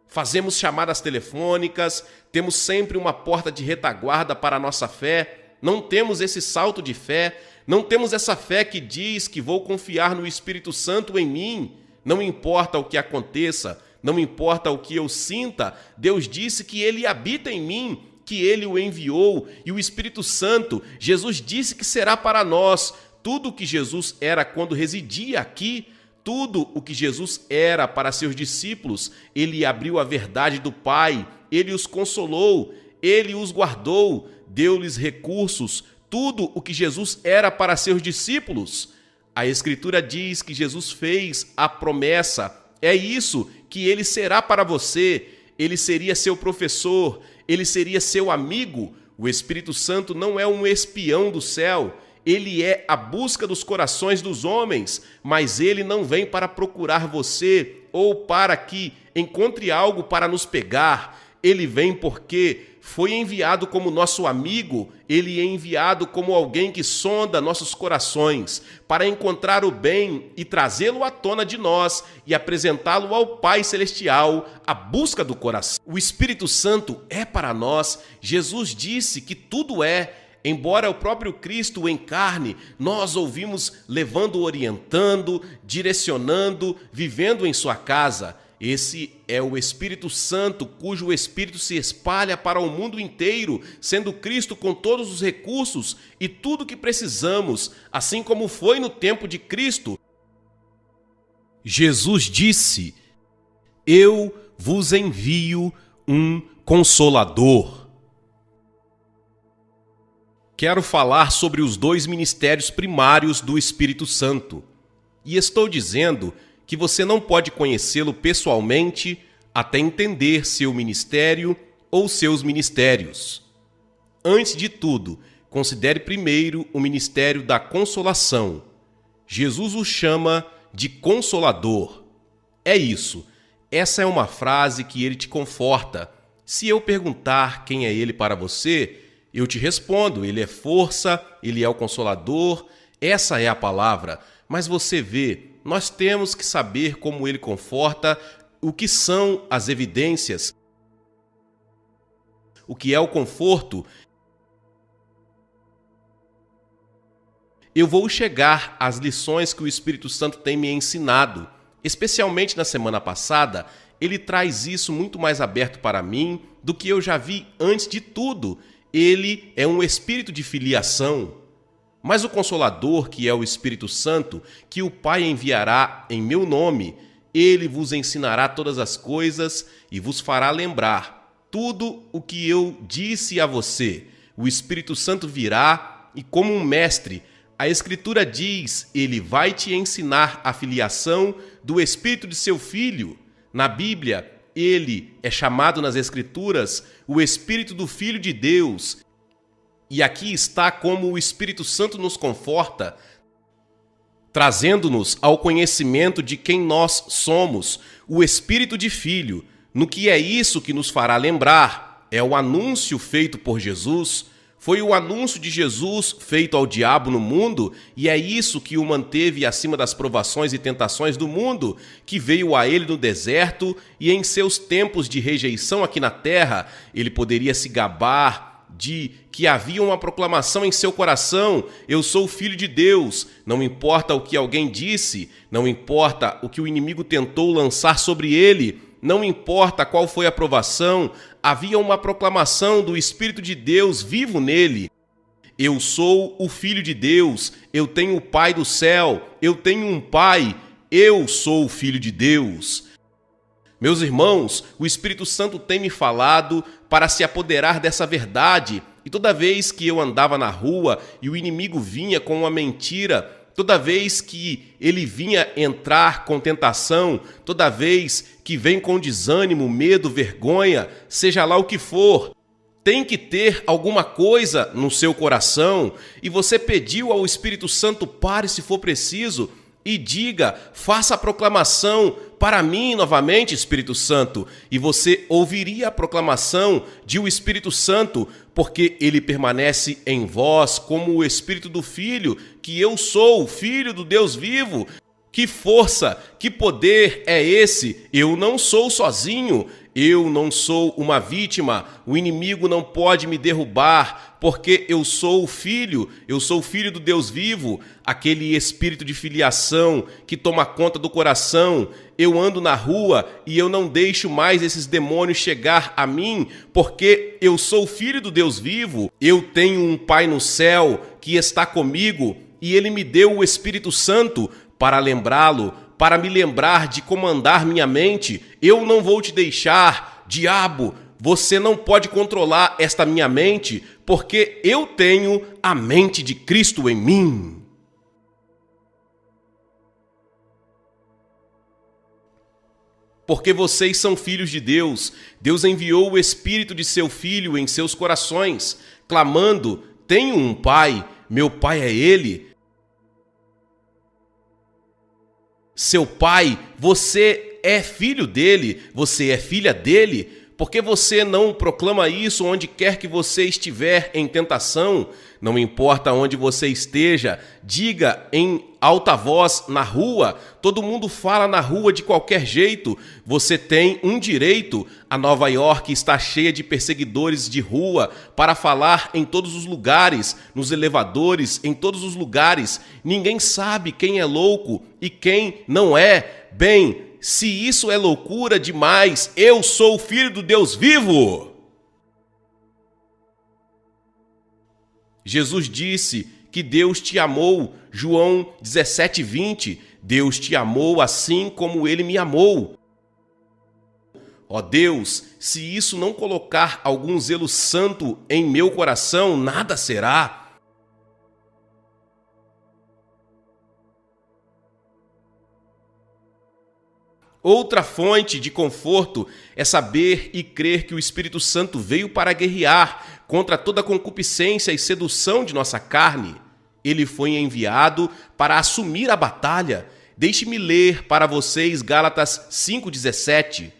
Fazemos chamadas telefônicas, temos sempre uma porta de retaguarda para a nossa fé, não temos esse salto de fé, não temos essa fé que diz que vou confiar no Espírito Santo em mim. Não importa o que aconteça, não importa o que eu sinta, Deus disse que ele habita em mim, que ele o enviou, e o Espírito Santo, Jesus disse que será para nós tudo o que Jesus era quando residia aqui, tudo o que Jesus era para seus discípulos. Ele abriu a verdade do Pai, ele os consolou, ele os guardou, deu-lhes recursos, tudo o que Jesus era para seus discípulos. A Escritura diz que Jesus fez a promessa. É isso que ele será para você. Ele seria seu professor, ele seria seu amigo. O Espírito Santo não é um espião do céu. Ele é a busca dos corações dos homens, mas ele não vem para procurar você ou para que encontre algo para nos pegar. Ele vem porque foi enviado como nosso amigo, ele é enviado como alguém que sonda nossos corações, para encontrar o bem e trazê-lo à tona de nós e apresentá-lo ao Pai Celestial, a busca do coração. O Espírito Santo é para nós. Jesus disse que tudo é. Embora o próprio Cristo em carne, nós ouvimos levando, orientando, direcionando, vivendo em sua casa. Esse é o Espírito Santo, cujo Espírito se espalha para o mundo inteiro, sendo Cristo com todos os recursos e tudo o que precisamos, assim como foi no tempo de Cristo. Jesus disse: "Eu vos envio um Consolador." Quero falar sobre os dois ministérios primários do Espírito Santo. E estou dizendo que você não pode conhecê-lo pessoalmente até entender seu ministério ou seus ministérios. Antes de tudo, considere primeiro o ministério da consolação. Jesus o chama de Consolador. É isso. Essa é uma frase que ele te conforta. Se eu perguntar quem é ele para você, eu te respondo, ele é força, ele é o Consolador, essa é a palavra. Mas você vê, nós temos que saber como ele conforta, o que são as evidências, o que é o conforto. Eu vou chegar às lições que o Espírito Santo tem me ensinado. Especialmente na semana passada, ele traz isso muito mais aberto para mim do que eu já vi antes de tudo. Ele é um espírito de filiação. Mas o Consolador, que é o Espírito Santo, que o Pai enviará em meu nome, ele vos ensinará todas as coisas e vos fará lembrar tudo o que eu disse a você. O Espírito Santo virá e, como um mestre, a Escritura diz, ele vai te ensinar a filiação do Espírito de seu Filho. Na Bíblia, ele é chamado nas Escrituras o Espírito do Filho de Deus. E aqui está como o Espírito Santo nos conforta, trazendo-nos ao conhecimento de quem nós somos, o Espírito de Filho. No que é isso que nos fará lembrar? É o anúncio feito por Jesus. Foi o anúncio de Jesus feito ao diabo no mundo, e é isso que o manteve acima das provações e tentações do mundo, que veio a ele no deserto, e em seus tempos de rejeição aqui na terra, ele poderia se gabar de que havia uma proclamação em seu coração: eu sou filho de Deus. Não importa o que alguém disse, não importa o que o inimigo tentou lançar sobre ele, não importa qual foi a provação, havia uma proclamação do Espírito de Deus vivo nele. Eu sou o Filho de Deus, eu tenho o Pai do céu, eu tenho um Pai, eu sou o Filho de Deus. Meus irmãos, o Espírito Santo tem me falado para se apoderar dessa verdade, e toda vez que eu andava na rua e o inimigo vinha com uma mentira, toda vez que ele vinha entrar com tentação, toda vez que vem com desânimo, medo, vergonha, seja lá o que for, tem que ter alguma coisa no seu coração, e você pediu ao Espírito Santo: pare se for preciso e diga, faça a proclamação para mim novamente, Espírito Santo, e você ouviria a proclamação de o Espírito Santo, porque ele permanece em vós como o Espírito do Filho, que eu sou o Filho do Deus vivo. Que força, que poder é esse? Eu não sou sozinho, eu não sou uma vítima, o inimigo não pode me derrubar, porque eu sou o filho do Deus vivo, aquele espírito de filiação que toma conta do coração. Eu ando na rua e eu não deixo mais esses demônios chegar a mim, porque eu sou filho do Deus vivo, eu tenho um Pai no céu que está comigo e ele me deu o Espírito Santo para lembrá-lo, para me lembrar de comandar minha mente. Eu não vou te deixar, diabo, você não pode controlar esta minha mente, porque eu tenho a mente de Cristo em mim. Porque vocês são filhos de Deus, Deus enviou o Espírito de seu Filho em seus corações, clamando: tenho um Pai, meu Pai é Ele. Seu Pai, você é filho dele, você é filha dele. Por que você não proclama isso onde quer que você estiver em tentação? Não importa onde você esteja, diga em alta voz na rua. Todo mundo fala na rua de qualquer jeito. Você tem um direito. A Nova York está cheia de perseguidores de rua para falar em todos os lugares, nos elevadores, em todos os lugares. Ninguém sabe quem é louco e quem não é. Bem, se isso é loucura demais, eu sou o Filho do Deus vivo. Jesus disse que Deus te amou, João 17:20, Deus te amou assim como ele me amou. Ó Deus, se isso não colocar algum zelo santo em meu coração, nada será. Outra fonte de conforto é saber e crer que o Espírito Santo veio para guerrear contra toda concupiscência e sedução de nossa carne. Ele foi enviado para assumir a batalha. Deixe-me ler para vocês Gálatas 5,17.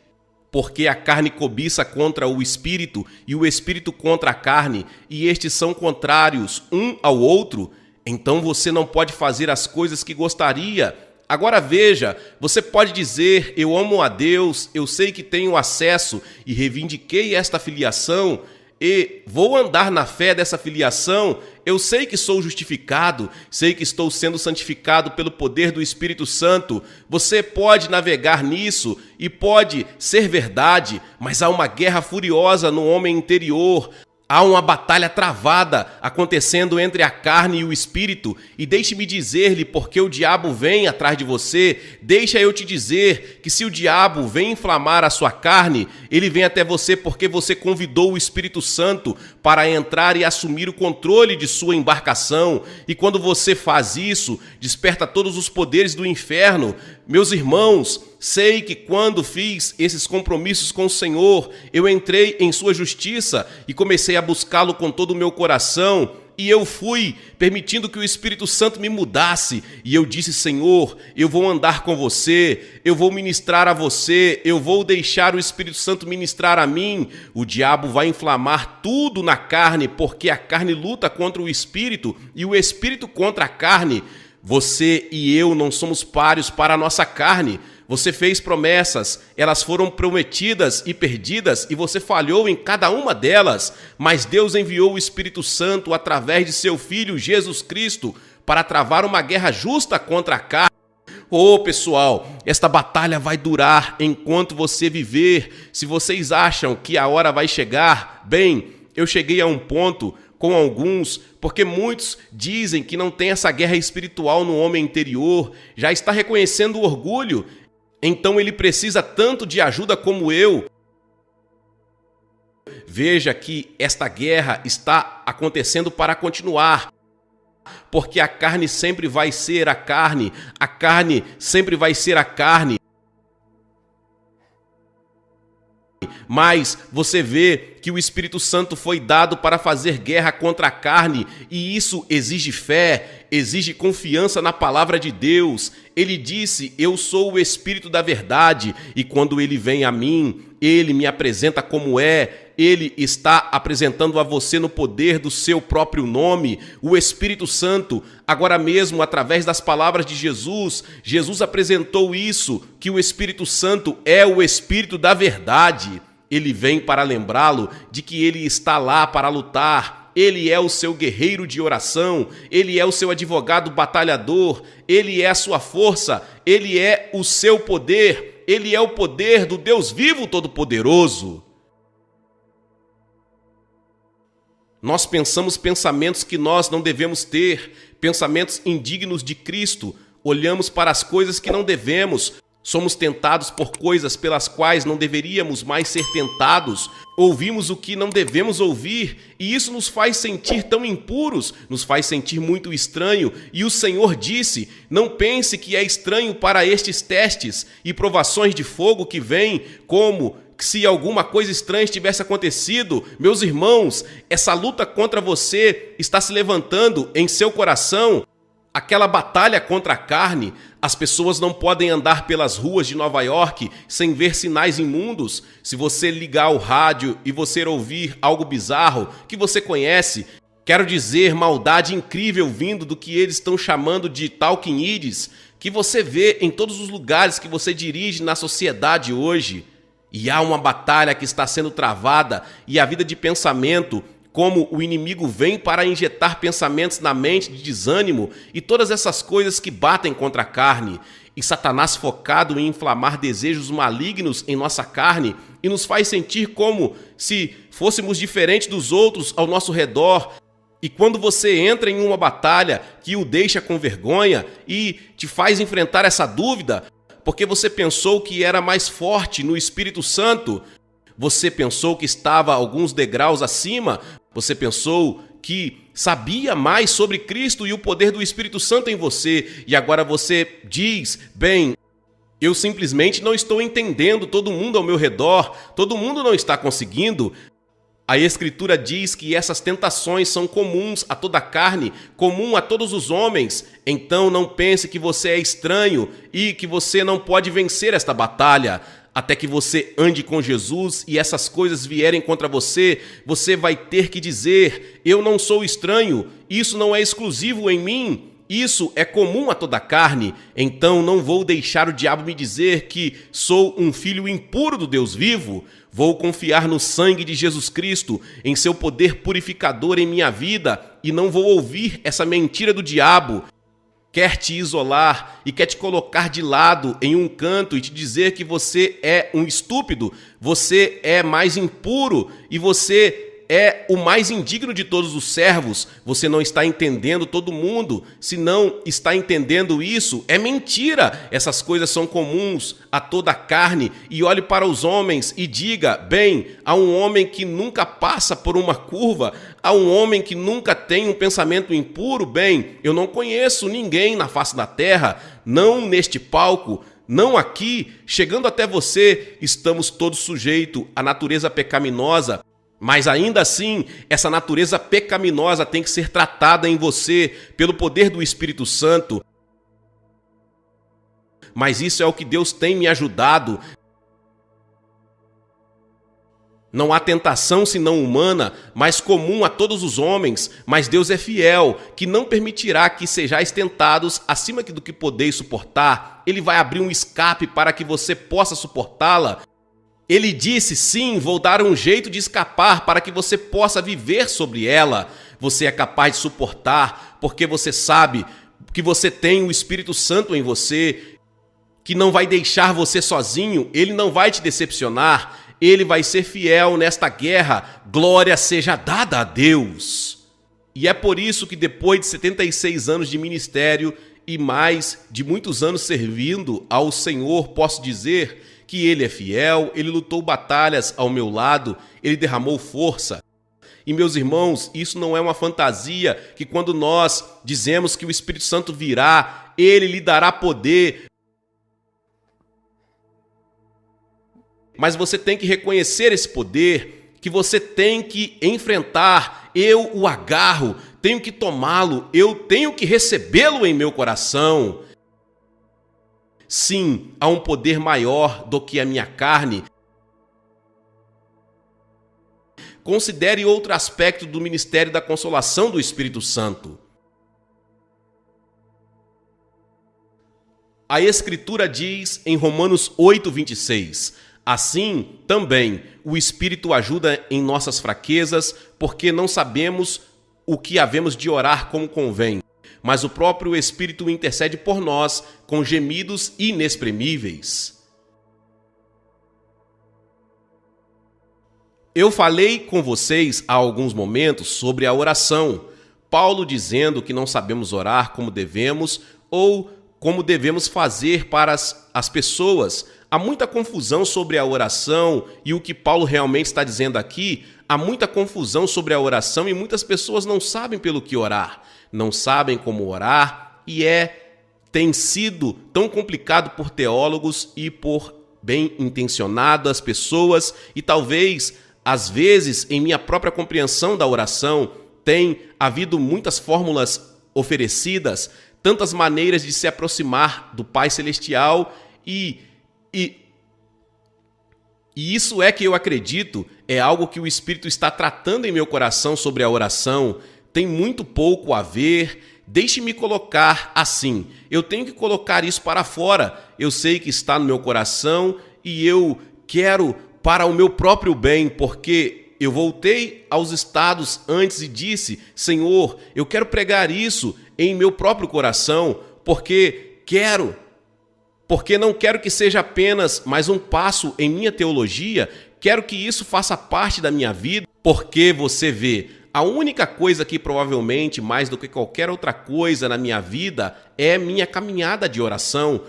Porque a carne cobiça contra o Espírito e o Espírito contra a carne, e estes são contrários um ao outro. Então você não pode fazer as coisas que gostaria. Agora veja, você pode dizer, eu amo a Deus, eu sei que tenho acesso e reivindiquei esta filiação e vou andar na fé dessa filiação, eu sei que sou justificado, sei que estou sendo santificado pelo poder do Espírito Santo. Você pode navegar nisso e pode ser verdade, mas há uma guerra furiosa no homem interior. Há uma batalha travada acontecendo entre a carne e o espírito, e deixe-me dizer-lhe porque o diabo vem atrás de você. Deixa eu te dizer que se o diabo vem inflamar a sua carne, ele vem até você porque você convidou o Espírito Santo para entrar e assumir o controle de sua embarcação. E quando você faz isso, desperta todos os poderes do inferno. Meus irmãos, sei que quando fiz esses compromissos com o Senhor, eu entrei em sua justiça e comecei a buscá-lo com todo o meu coração. E eu fui permitindo que o Espírito Santo me mudasse. E eu disse, Senhor, eu vou andar com você, eu vou ministrar a você, eu vou deixar o Espírito Santo ministrar a mim. O diabo vai inflamar tudo na carne, porque a carne luta contra o Espírito e o Espírito contra a carne. Você e eu não somos páreos para a nossa carne. Você fez promessas, elas foram prometidas e perdidas e você falhou em cada uma delas, mas Deus enviou o Espírito Santo através de seu Filho Jesus Cristo para travar uma guerra justa contra a carne. Pessoal, esta batalha vai durar enquanto você viver. Se vocês acham que a hora vai chegar, bem, eu cheguei a um ponto com alguns, porque muitos dizem que não tem essa guerra espiritual no homem interior, já está reconhecendo o orgulho, então ele precisa tanto de ajuda como eu. Veja que esta guerra está acontecendo para continuar, porque a carne sempre vai ser a carne sempre vai ser a carne. Mas você vê que o Espírito Santo foi dado para fazer guerra contra a carne, e isso exige fé, exige confiança na palavra de Deus. Ele disse, eu sou o Espírito da verdade, e quando ele vem a mim, ele me apresenta como é. Ele está apresentando a você no poder do seu próprio nome, o Espírito Santo. Agora mesmo, através das palavras de Jesus, Jesus apresentou isso, que o Espírito Santo é o Espírito da verdade. Ele vem para lembrá-lo de que ele está lá para lutar. Ele é o seu guerreiro de oração, ele é o seu advogado batalhador, ele é a sua força, ele é o seu poder, ele é o poder do Deus vivo todo-poderoso. Nós pensamos pensamentos que nós não devemos ter, pensamentos indignos de Cristo, olhamos para as coisas que não devemos, somos tentados por coisas pelas quais não deveríamos mais ser tentados, ouvimos o que não devemos ouvir, e isso nos faz sentir tão impuros, nos faz sentir muito estranho, e o Senhor disse, não pense que é estranho para estes testes e provações de fogo que vêm, como se alguma coisa estranha tivesse acontecido. Meus irmãos, essa luta contra você está se levantando em seu coração, aquela batalha contra a carne. As pessoas não podem andar pelas ruas de Nova York sem ver sinais imundos. Se você ligar o rádio e você ouvir algo bizarro que você conhece, quero dizer, maldade incrível vindo do que eles estão chamando de talking heads, que você vê em todos os lugares que você dirige na sociedade hoje. E há uma batalha que está sendo travada, e a vida de pensamento, como o inimigo vem para injetar pensamentos na mente de desânimo e todas essas coisas que batem contra a carne. E Satanás focado em inflamar desejos malignos em nossa carne e nos faz sentir como se fôssemos diferentes dos outros ao nosso redor. E quando você entra em uma batalha que o deixa com vergonha e te faz enfrentar essa dúvida, porque você pensou que era mais forte no Espírito Santo, você pensou que estava alguns degraus acima, você pensou que sabia mais sobre Cristo e o poder do Espírito Santo em você, e agora você diz, bem, eu simplesmente não estou entendendo todo mundo ao meu redor, todo mundo não está conseguindo. A Escritura diz que essas tentações são comuns a toda a carne, comum a todos os homens. Então não pense que você é estranho e que você não pode vencer esta batalha. Até que você ande com Jesus e essas coisas vierem contra você, você vai ter que dizer, eu não sou estranho, isso não é exclusivo em mim. isso é comum a toda a carne, então não vou deixar o diabo me dizer que sou um filho impuro do Deus vivo. Vou confiar no sangue de Jesus Cristo, em seu poder purificador em minha vida, e não vou ouvir essa mentira do diabo. Quer te isolar e quer te colocar de lado em um canto e te dizer que você é um estúpido, você é mais impuro e você é o mais indigno de todos os servos. Você não está entendendo todo mundo. Se não está entendendo isso, é mentira. Essas coisas são comuns a toda a carne. E olhe para os homens e diga, bem, há um homem que nunca passa por uma curva, há um homem que nunca tem um pensamento impuro. Bem, eu não conheço ninguém na face da terra, não neste palco, não aqui. Chegando até você, estamos todos sujeitos à natureza pecaminosa. Mas ainda assim, essa natureza pecaminosa tem que ser tratada em você pelo poder do Espírito Santo. Mas isso é o que Deus tem me ajudado. Não há tentação senão humana, mas comum a todos os homens. Mas Deus é fiel, que não permitirá que sejais tentados acima do que podeis suportar. Ele vai abrir um escape para que você possa suportá-la. Ele disse, sim, vou dar um jeito de escapar para que você possa viver sobre ela. Você é capaz de suportar, porque você sabe que você tem o Espírito Santo em você, que não vai deixar você sozinho, ele não vai te decepcionar, ele vai ser fiel nesta guerra. Glória seja dada a Deus. E é por isso que depois de 76 anos de ministério e mais de muitos anos servindo ao Senhor, posso dizer que ele é fiel, ele lutou batalhas ao meu lado, ele derramou força. E meus irmãos, isso não é uma fantasia que quando nós dizemos que o Espírito Santo virá, ele lhe dará poder. Mas você tem que reconhecer esse poder, que você tem que enfrentar. Eu o agarro, tenho que tomá-lo, eu tenho que recebê-lo em meu coração. Sim, há um poder maior do que a minha carne. Considere outro aspecto do ministério da consolação do Espírito Santo. A Escritura diz em Romanos 8:26, assim também o Espírito ajuda em nossas fraquezas, porque não sabemos o que havemos de orar como convém. Mas o próprio Espírito intercede por nós com gemidos inexprimíveis. Eu falei com vocês há alguns momentos sobre a oração. Paulo dizendo que não sabemos orar como devemos ou como devemos fazer para as pessoas. Há muita confusão sobre a oração e o que Paulo realmente está dizendo aqui. Há muita confusão sobre a oração e muitas pessoas não sabem pelo que orar. Não sabem como orar e tem sido tão complicado por teólogos e por bem intencionadas pessoas e talvez, às vezes, em minha própria compreensão da oração, tem havido muitas fórmulas oferecidas, tantas maneiras de se aproximar do Pai Celestial e isso é que eu acredito, é algo que o Espírito está tratando em meu coração sobre a oração. Tem muito pouco a ver, deixe-me colocar assim, eu tenho que colocar isso para fora, eu sei que está no meu coração e eu quero para o meu próprio bem, porque eu voltei aos estados antes e disse, Senhor, eu quero pregar isso em meu próprio coração, porque não quero que seja apenas mais um passo em minha teologia, quero que isso faça parte da minha vida, porque você vê, a única coisa que provavelmente, mais do que qualquer outra coisa na minha vida, é minha caminhada de oração.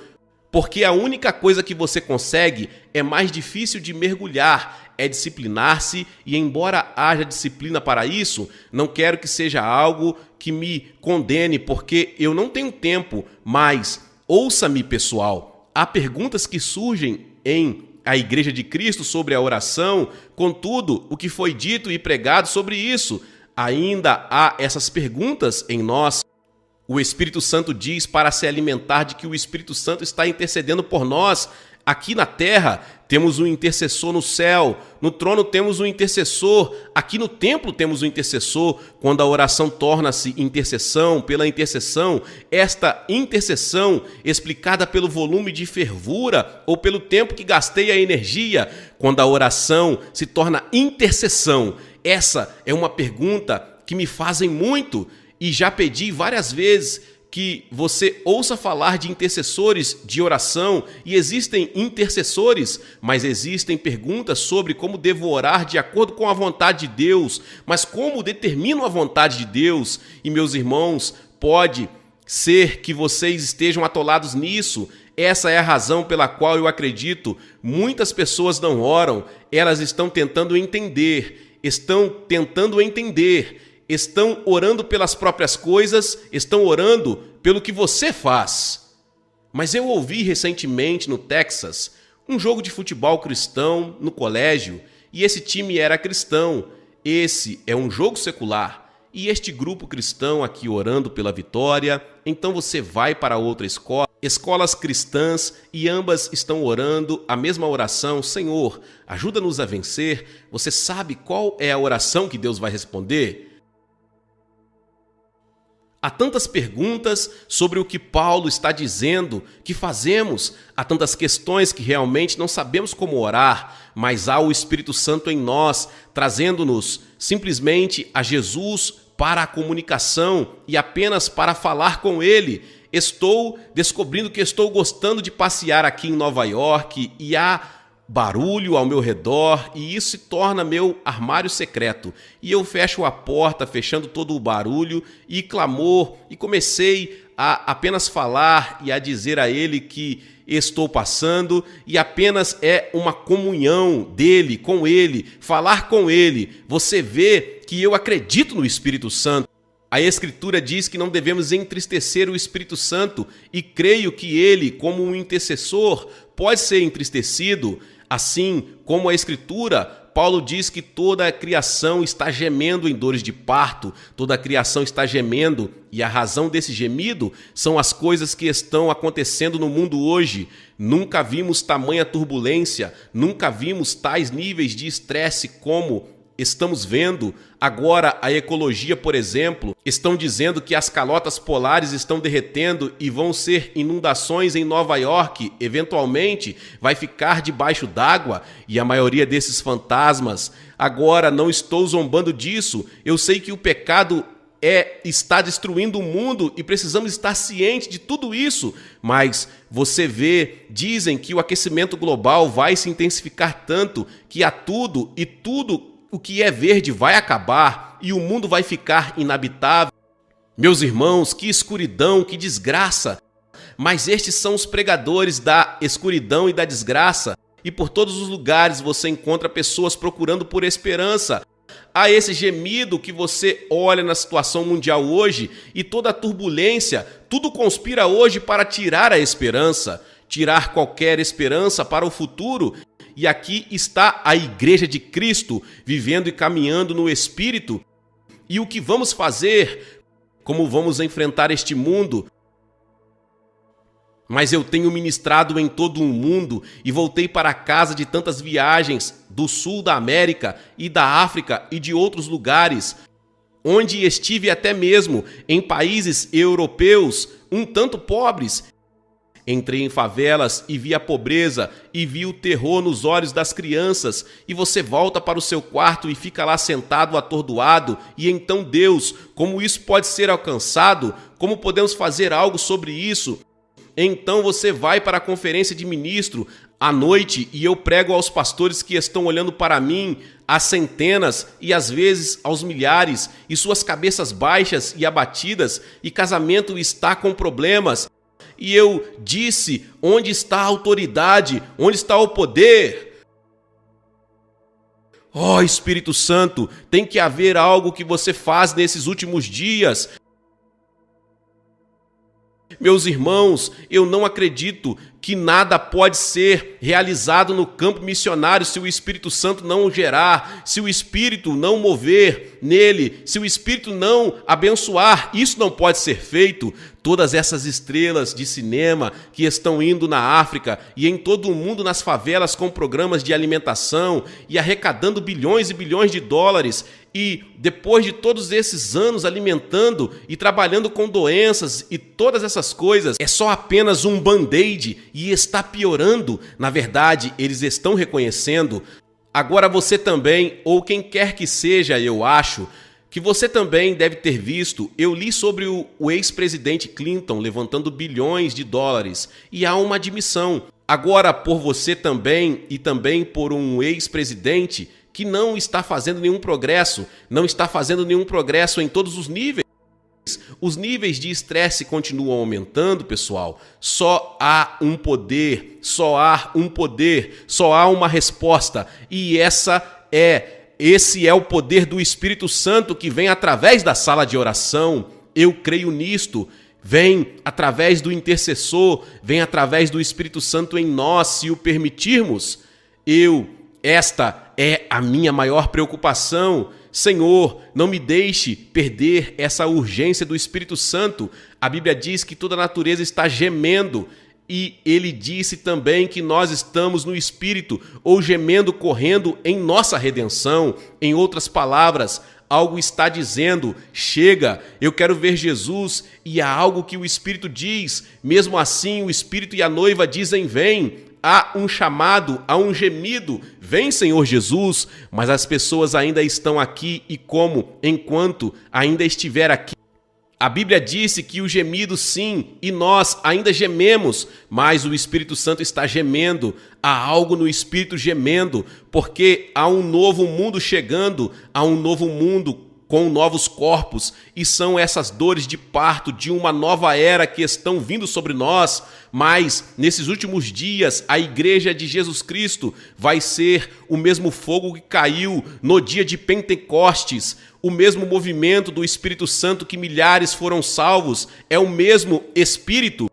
Porque a única coisa que você consegue é mais difícil de mergulhar, é disciplinar-se e embora haja disciplina para isso, não quero que seja algo que me condene, porque eu não tenho tempo, mas ouça-me, pessoal. Há perguntas que surgem em a Igreja de Cristo sobre a oração, contudo, o que foi dito e pregado sobre isso, ainda há essas perguntas em nós. O Espírito Santo diz para se alimentar de que o Espírito Santo está intercedendo por nós aqui na terra. temos um intercessor no céu, no trono temos um intercessor, aqui no templo temos um intercessor. Quando a oração torna-se intercessão, pela intercessão, esta intercessão explicada pelo volume de fervura ou pelo tempo que gastei a energia, quando a oração se torna intercessão, essa é uma pergunta que me fazem muito e já pedi várias vezes que você ouça falar de intercessores de oração, e existem intercessores, mas existem perguntas sobre como devo orar de acordo com a vontade de Deus, mas como determino a vontade de Deus? E meus irmãos, pode ser que vocês estejam atolados nisso. Essa é a razão pela qual eu acredito muitas pessoas não oram, elas estão tentando entender, estão orando pelas próprias coisas, estão orando pelo que você faz. Mas eu ouvi recentemente no Texas um jogo de futebol cristão no colégio e esse time era cristão. Esse é um jogo secular e este grupo cristão aqui orando pela vitória. Então você vai para outra escola, escolas cristãs, e ambas estão orando a mesma oração: Senhor, ajuda-nos a vencer. Você sabe qual é a oração que Deus vai responder? Há tantas perguntas sobre o que Paulo está dizendo que fazemos, há tantas questões que realmente não sabemos como orar, mas há o Espírito Santo em nós, trazendo-nos simplesmente a Jesus para a comunicação e apenas para falar com Ele. Estou descobrindo que estou gostando de passear aqui em Nova York e há barulho ao meu redor e isso se torna meu armário secreto. E eu fecho a porta, fechando todo o barulho e clamor, e comecei a apenas falar e a dizer a Ele que estou passando, e apenas é uma comunhão dele com Ele, falar com Ele. Você vê que eu acredito no Espírito Santo. A Escritura diz que não devemos entristecer o Espírito Santo e creio que ele, como um intercessor, pode ser entristecido. Assim como a Escritura, Paulo diz que toda a criação está gemendo em dores de parto, toda a criação está gemendo, e a razão desse gemido são as coisas que estão acontecendo no mundo hoje. Nunca vimos tamanha turbulência, nunca vimos tais níveis de estresse como estamos vendo. Agora a ecologia, por exemplo, estão dizendo que as calotas polares estão derretendo e vão ser inundações em Nova York, eventualmente vai ficar debaixo d'água, e a maioria desses fantasmas. Agora não estou zombando disso, eu sei que o pecado está destruindo o mundo e precisamos estar cientes de tudo isso, mas você vê, dizem que o aquecimento global vai se intensificar tanto que há tudo e tudo o que é verde vai acabar e o mundo vai ficar inabitável. Meus irmãos, que escuridão, que desgraça! Mas estes são os pregadores da escuridão e da desgraça, e por todos os lugares você encontra pessoas procurando por esperança. Há esse gemido que você olha na situação mundial hoje e toda a turbulência, tudo conspira hoje para tirar a esperança, tirar qualquer esperança para o futuro. E aqui está a Igreja de Cristo, vivendo e caminhando no Espírito. E o que vamos fazer? Como vamos enfrentar este mundo? Mas eu tenho ministrado em todo o mundo e voltei para casa de tantas viagens do sul da América e da África e de outros lugares, onde estive até mesmo em países europeus um tanto pobres. Entrei em favelas e vi a pobreza e vi o terror nos olhos das crianças, e você volta para o seu quarto e fica lá sentado atordoado, e então Deus, como isso pode ser alcançado? Como podemos fazer algo sobre isso? Então você vai para a conferência de ministro à noite e eu prego aos pastores que estão olhando para mim, às centenas e às vezes aos milhares, e suas cabeças baixas e abatidas, e casamento está com problemas. E eu disse: onde está a autoridade? Onde está o poder? Oh, Espírito Santo, tem que haver algo que você faz nesses últimos dias. Meus irmãos, eu não acredito que nada pode ser realizado no campo missionário se o Espírito Santo não o gerar, se o Espírito não mover nele, se o Espírito não abençoar. Isso não pode ser feito. Todas essas estrelas de cinema que estão indo na África e em todo o mundo nas favelas com programas de alimentação e arrecadando bilhões e bilhões de dólares, e depois de todos esses anos alimentando e trabalhando com doenças e todas essas coisas, é só apenas um band-aid e está piorando. Na verdade, eles estão reconhecendo. Agora você também, ou quem quer que seja, eu acho, que você também deve ter visto, eu li sobre o ex-presidente Clinton levantando bilhões de dólares e há uma admissão. Agora, por você também e também por um ex-presidente que não está fazendo nenhum progresso, não está fazendo nenhum progresso em todos os níveis. Os níveis de estresse continuam aumentando, pessoal. Só há um poder, só há um poder, só há uma resposta. E esse é o poder do Espírito Santo que vem através da sala de oração. Eu creio nisto. Vem através do intercessor, vem através do Espírito Santo em nós, se o permitirmos. Esta é a minha maior preocupação. Senhor, não me deixe perder essa urgência do Espírito Santo. A Bíblia diz que toda a natureza está gemendo. E ele disse também que nós estamos no Espírito, ou gemendo, correndo em nossa redenção. Em outras palavras, algo está dizendo, chega, eu quero ver Jesus, e há algo que o Espírito diz. Mesmo assim, o Espírito e a noiva dizem, vem. Há um chamado, há um gemido, vem Senhor Jesus, mas as pessoas ainda estão aqui e enquanto ainda estiver aqui. A Bíblia disse que o gemido sim, e nós ainda gememos, mas o Espírito Santo está gemendo, há algo no Espírito gemendo, porque há um novo mundo chegando, há um novo mundo com novos corpos, e são essas dores de parto de uma nova era que estão vindo sobre nós. Mas nesses últimos dias a igreja de Jesus Cristo vai ser o mesmo fogo que caiu no dia de Pentecostes, o mesmo movimento do Espírito Santo que milhares foram salvos, é o mesmo Espírito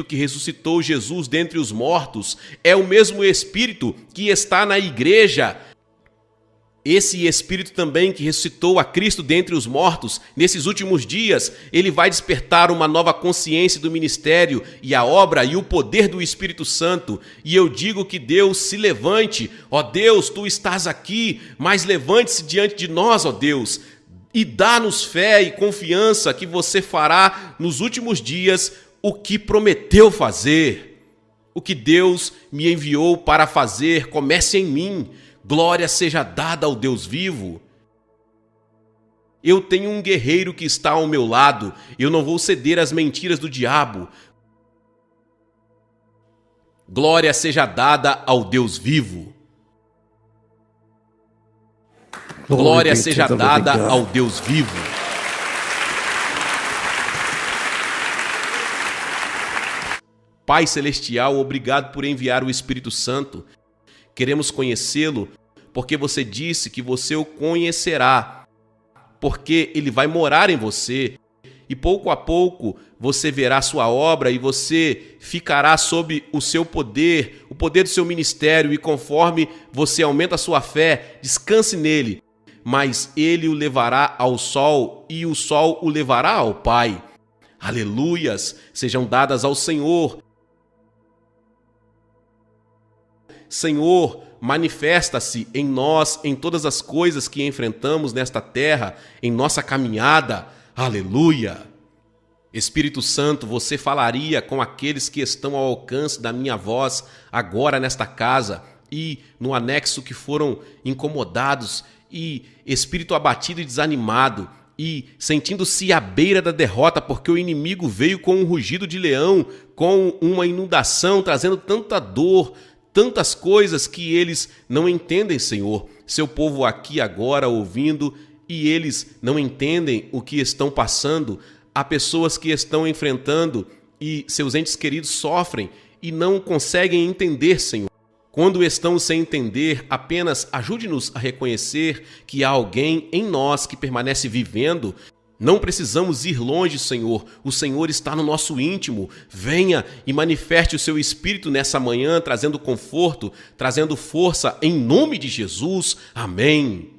que ressuscitou Jesus dentre os mortos, é o mesmo Espírito que está na igreja. Esse Espírito também que ressuscitou a Cristo dentre os mortos, nesses últimos dias, ele vai despertar uma nova consciência do ministério e a obra e o poder do Espírito Santo. E eu digo que Deus se levante, ó Deus, tu estás aqui, mas levante-se diante de nós, ó Deus, e dá-nos fé e confiança que você fará nos últimos dias o que prometeu fazer. O que Deus me enviou para fazer, comece em mim. Glória seja dada ao Deus vivo. Eu tenho um guerreiro que está ao meu lado. Eu não vou ceder às mentiras do diabo. Glória seja dada ao Deus vivo. Glória seja dada ao Deus vivo. Pai Celestial, obrigado por enviar o Espírito Santo. Queremos conhecê-lo, porque você disse que você o conhecerá, porque ele vai morar em você, e pouco a pouco você verá sua obra e você ficará sob o seu poder, o poder do seu ministério, e conforme você aumenta a sua fé, descanse nele, mas ele o levará ao sol e o sol o levará ao Pai. Aleluias, sejam dadas ao Senhor. Senhor, manifesta-se em nós, em todas as coisas que enfrentamos nesta terra, em nossa caminhada. Aleluia! Espírito Santo, você falaria com aqueles que estão ao alcance da minha voz agora nesta casa e no anexo que foram incomodados e espírito abatido e desanimado e sentindo-se à beira da derrota porque o inimigo veio com um rugido de leão, com uma inundação, trazendo tanta dor, tantas coisas que eles não entendem, Senhor. Seu povo aqui agora ouvindo e eles não entendem o que estão passando. Há pessoas que estão enfrentando e seus entes queridos sofrem e não conseguem entender, Senhor. Quando estão sem entender, apenas ajude-nos a reconhecer que há alguém em nós que permanece vivendo Não precisamos ir longe, Senhor. O Senhor está no nosso íntimo. Venha e manifeste o seu Espírito nessa manhã, trazendo conforto, trazendo força, em nome de Jesus. Amém.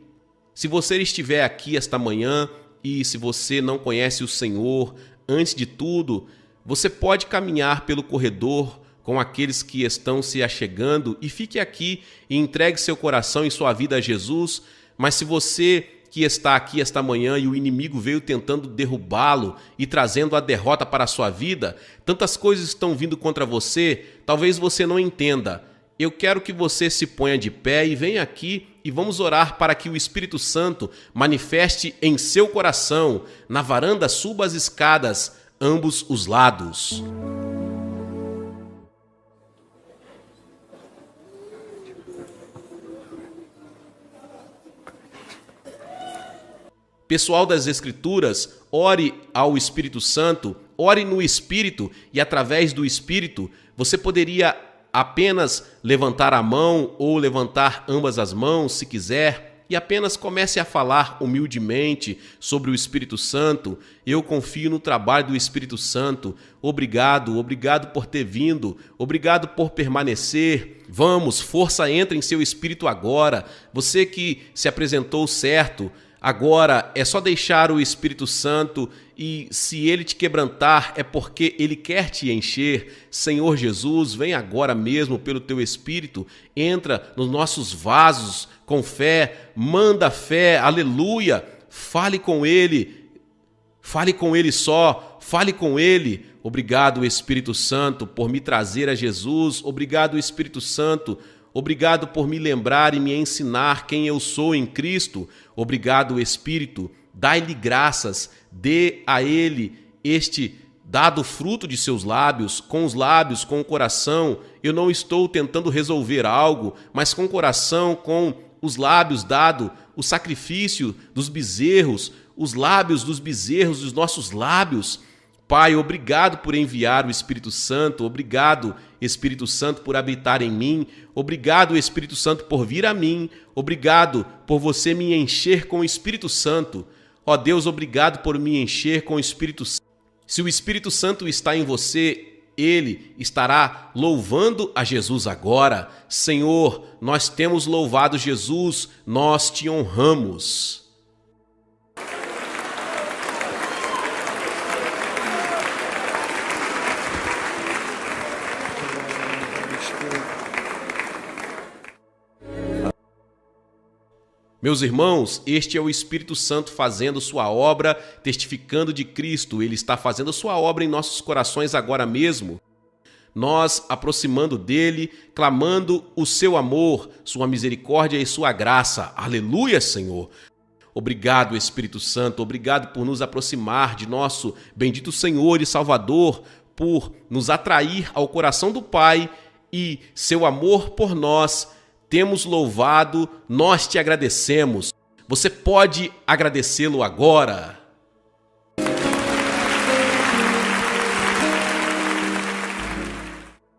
Se você estiver aqui esta manhã e se você não conhece o Senhor, antes de tudo, você pode caminhar pelo corredor com aqueles que estão se achegando e fique aqui e entregue seu coração e sua vida a Jesus. Mas se você que está aqui esta manhã e o inimigo veio tentando derrubá-lo e trazendo a derrota para a sua vida, tantas coisas estão vindo contra você, talvez você não entenda. Eu quero que você se ponha de pé e venha aqui e vamos orar para que o Espírito Santo manifeste em seu coração. Na varanda, suba as escadas, ambos os lados. Pessoal das Escrituras, ore ao Espírito Santo, ore no Espírito e através do Espírito você poderia apenas levantar a mão ou levantar ambas as mãos, se quiser, e apenas comece a falar humildemente sobre o Espírito Santo. Eu confio no trabalho do Espírito Santo. Obrigado, obrigado por ter vindo, obrigado por permanecer. Vamos, força entra em seu espírito agora. Você que se apresentou certo, agora é só deixar o Espírito Santo e se ele te quebrantar é porque ele quer te encher. Senhor Jesus, vem agora mesmo pelo teu Espírito, entra nos nossos vasos com fé, manda fé, aleluia. Fale com ele só, fale com ele. Obrigado, Espírito Santo, por me trazer a Jesus. Obrigado, Espírito Santo. Obrigado por me lembrar e me ensinar quem eu sou em Cristo. Obrigado, Espírito. Dai-lhe graças, dê a ele este dado fruto de seus lábios, com os lábios, com o coração. Eu não estou tentando resolver algo, mas com o coração, com os lábios dado o sacrifício dos bezerros, os lábios dos bezerros, os nossos lábios. Pai, obrigado por enviar o Espírito Santo, obrigado, Espírito Santo, por habitar em mim, obrigado, Espírito Santo, por vir a mim, obrigado por você me encher com o Espírito Santo. Ó Deus, obrigado por me encher com o Espírito Santo. Se o Espírito Santo está em você, ele estará louvando a Jesus agora. Senhor, nós temos louvado Jesus, nós te honramos. Meus irmãos, este é o Espírito Santo fazendo sua obra, testificando de Cristo. Ele está fazendo sua obra em nossos corações agora mesmo. Nós aproximando dele, clamando o seu amor, sua misericórdia e sua graça. Aleluia, Senhor! Obrigado, Espírito Santo, obrigado por nos aproximar de nosso bendito Senhor e Salvador, por nos atrair ao coração do Pai e seu amor por nós. Temos louvado, nós te agradecemos. Você pode agradecê-lo agora.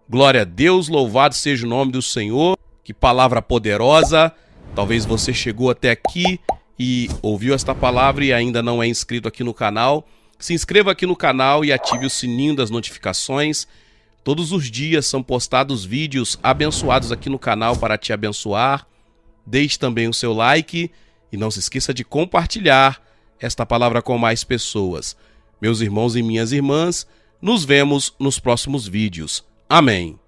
Glória a Deus, louvado seja o nome do Senhor. Que palavra poderosa. Talvez você chegou até aqui e ouviu esta palavra e ainda não é inscrito aqui no canal. Se inscreva aqui no canal e ative o sininho das notificações. Todos os dias são postados vídeos abençoados aqui no canal para te abençoar. Deixe também o seu like e não se esqueça de compartilhar esta palavra com mais pessoas. Meus irmãos e minhas irmãs, nos vemos nos próximos vídeos. Amém.